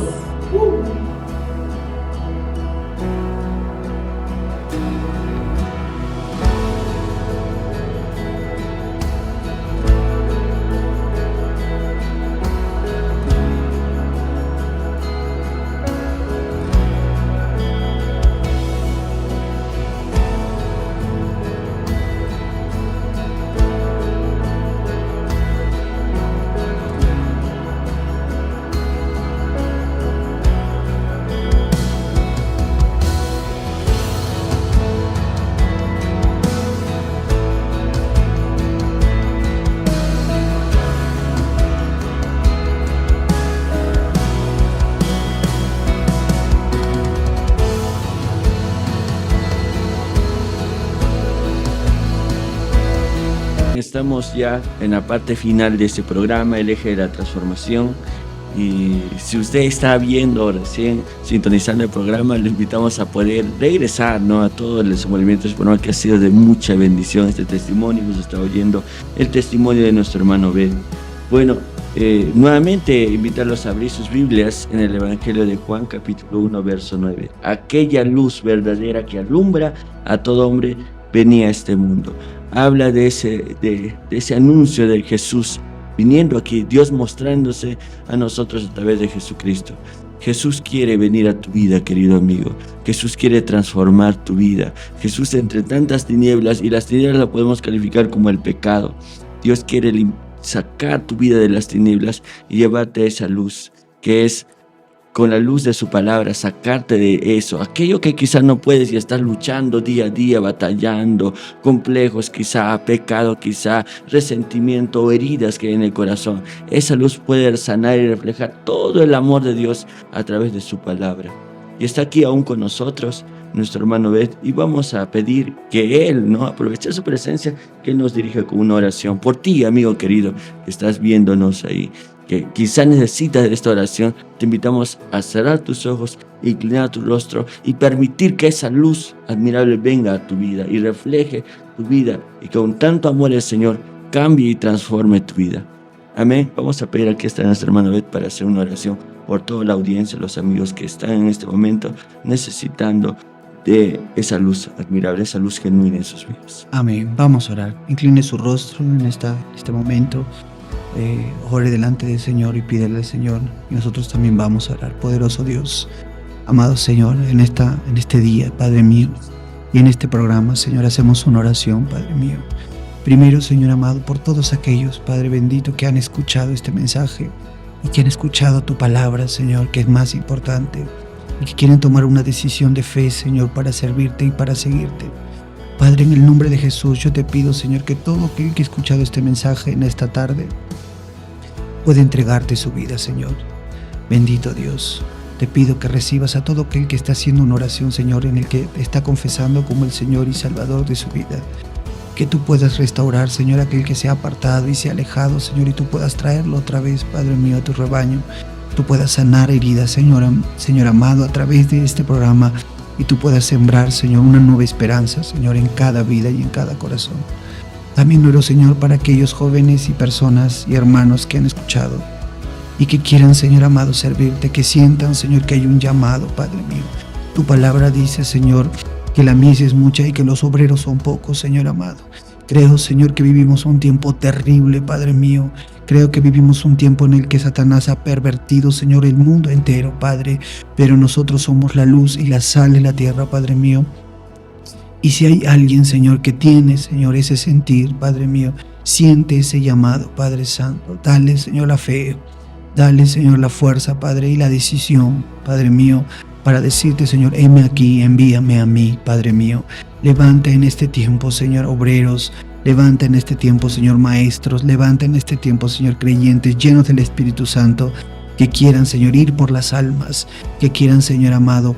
Estamos ya en la parte final de este programa, el eje de la transformación. Y si usted está viendo recién, sintonizando el programa, le invitamos a poder regresar, ¿no?, a todo el desenvolvimiento espiritual que ha sido de mucha bendición este testimonio. Hemos estado oyendo el testimonio de nuestro hermano Ben. Bueno, nuevamente invitarlos a abrir sus Biblias en el Evangelio de Juan, capítulo 1, verso 9. Aquella luz verdadera que alumbra a todo hombre venía a este mundo. Habla de ese anuncio de Jesús viniendo aquí, Dios mostrándose a nosotros a través de Jesucristo. Jesús quiere venir a tu vida, querido amigo. Jesús quiere transformar tu vida. Jesús, entre tantas tinieblas, y las tinieblas la podemos calificar como el pecado, Dios quiere sacar tu vida de las tinieblas y llevarte a esa luz, que es con la luz de su palabra, sacarte de eso, aquello que quizá no puedes y estás luchando día a día, batallando, complejos quizá, pecado quizá, resentimiento o heridas que hay en el corazón. Esa luz puede sanar y reflejar todo el amor de Dios a través de su palabra. Y está aquí aún con nosotros nuestro hermano Ben, y vamos a pedir que Él, ¿no?, aprovechar su presencia, que Él nos dirija con una oración por ti, amigo querido, que estás viéndonos ahí, que quizás necesitas de esta oración. Te invitamos a cerrar tus ojos, inclinar tu rostro y permitir que esa luz admirable venga a tu vida y refleje tu vida, y que con tanto amor el Señor cambie y transforme tu vida. Amén. Vamos a pedir, aquí está nuestro hermano Ben, para hacer una oración por toda la audiencia, los amigos que están en este momento necesitando de esa luz admirable, esa luz genuina en sus vidas. Amén. Vamos a orar. Incline su rostro en este momento. Ore delante del Señor y pídele al Señor. Y nosotros también vamos a orar. Poderoso Dios, amado Señor, en este día, Padre mío, y en este programa, Señor, hacemos una oración, Padre mío. Primero, Señor amado, por todos aquellos, Padre bendito, que han escuchado este mensaje y que han escuchado tu palabra, Señor, que es más importante, y que quieren tomar una decisión de fe, Señor, para servirte y para seguirte. Padre, en el nombre de Jesús, yo te pido, Señor, que todo aquel que ha escuchado este mensaje en esta tarde pueda entregarte su vida, Señor. Bendito Dios, te pido que recibas a todo aquel que está haciendo una oración, Señor, en el que te está confesando como el Señor y Salvador de su vida. Que tú puedas restaurar, Señor, aquel que se ha apartado y se ha alejado, Señor, y tú puedas traerlo otra vez, Padre mío, a tu rebaño. Tú puedas sanar heridas, Señor amado, a través de este programa, y tú puedas sembrar, Señor, una nueva esperanza, Señor, en cada vida y en cada corazón. También oro, Señor, para aquellos jóvenes y personas y hermanos que han escuchado y que quieran, Señor amado, servirte, que sientan, Señor, que hay un llamado, Padre mío. Tu palabra dice, Señor, que la mies es mucha y que los obreros son pocos, Señor amado. Creo, Señor, que vivimos un tiempo terrible, Padre mío. Creo que vivimos un tiempo en el que Satanás ha pervertido, Señor, el mundo entero, Padre. Pero nosotros somos la luz y la sal de la tierra, Padre mío. Y si hay alguien, Señor, que tiene, Señor, ese sentir, Padre mío, siente ese llamado, Padre Santo. Dale, Señor, la fe. Dale, Señor, la fuerza, Padre, y la decisión, Padre mío, para decirte, Señor, heme aquí, envíame a mí, Padre mío. Levanta en este tiempo, Señor, obreros. Levanta en este tiempo, Señor, maestros. Levanta en este tiempo, Señor, creyentes llenos del Espíritu Santo, que quieran, Señor, ir por las almas, que quieran, Señor amado,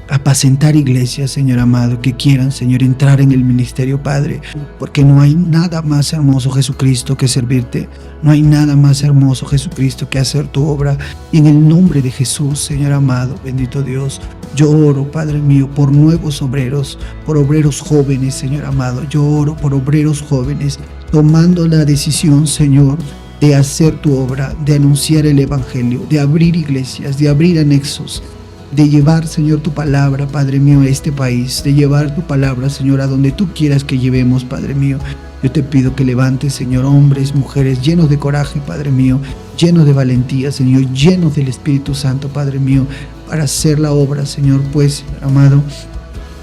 apacentar iglesias, Señor amado, que quieran, Señor, entrar en el ministerio, Padre, porque no hay nada más hermoso, Jesucristo, que servirte. No hay nada más hermoso, Jesucristo, que hacer tu obra. Y en el nombre de Jesús, Señor amado, bendito Dios, yo oro, Padre mío, por nuevos obreros, por obreros jóvenes, Señor amado. Yo oro por obreros jóvenes, tomando la decisión, Señor, de hacer tu obra, de anunciar el Evangelio, de abrir iglesias, de abrir anexos, de llevar, Señor, tu palabra, Padre mío, a este país, de llevar tu palabra, Señor, a donde tú quieras que llevemos, Padre mío. Yo te pido que levantes, Señor, hombres, mujeres llenos de coraje, Padre mío, llenos de valentía, Señor, llenos del Espíritu Santo, Padre mío, para hacer la obra, Señor, pues, amado,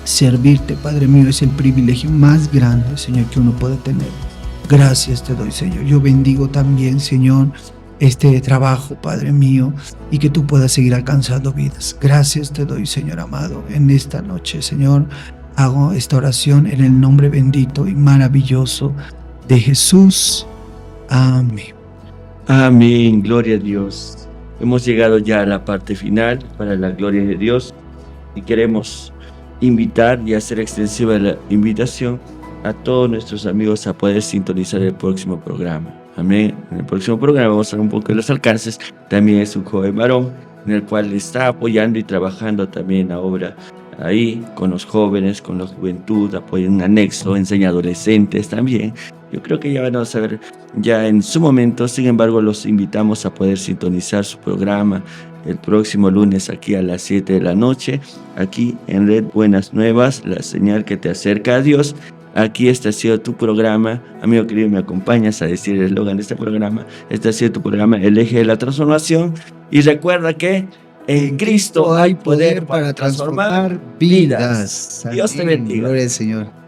servirte, Padre mío, es el privilegio más grande, Señor, que uno puede tener. Gracias te doy, Señor. Yo bendigo también, Señor, este trabajo, Padre mío, y que tú puedas seguir alcanzando vidas. Gracias te doy, Señor amado, en esta noche, Señor. Hago esta oración en el nombre bendito y maravilloso de Jesús. Amén. Amén, gloria a Dios. Hemos llegado ya a la parte final para la gloria de Dios y queremos invitar y hacer extensiva la invitación a todos nuestros amigos a poder sintonizar el próximo programa. Amén. En el próximo programa vamos a hablar un poco de los alcances. También es un joven varón en el cual está apoyando y trabajando también la obra ahí con los jóvenes, con la juventud, apoya un anexo, enseña adolescentes también. Yo creo que ya van a saber ya en su momento. Sin embargo, los invitamos a poder sintonizar su programa el próximo lunes aquí a las 7 de la noche, aquí en Red Buenas Nuevas, la señal que te acerca a Dios. Aquí este ha sido tu programa. Amigo querido, me acompañas a decir el eslogan de este programa. Este ha sido tu programa, El Eje de la Transformación. Y recuerda que en Cristo hay poder para transformar vidas. Dios te bendiga. Gloria al Señor.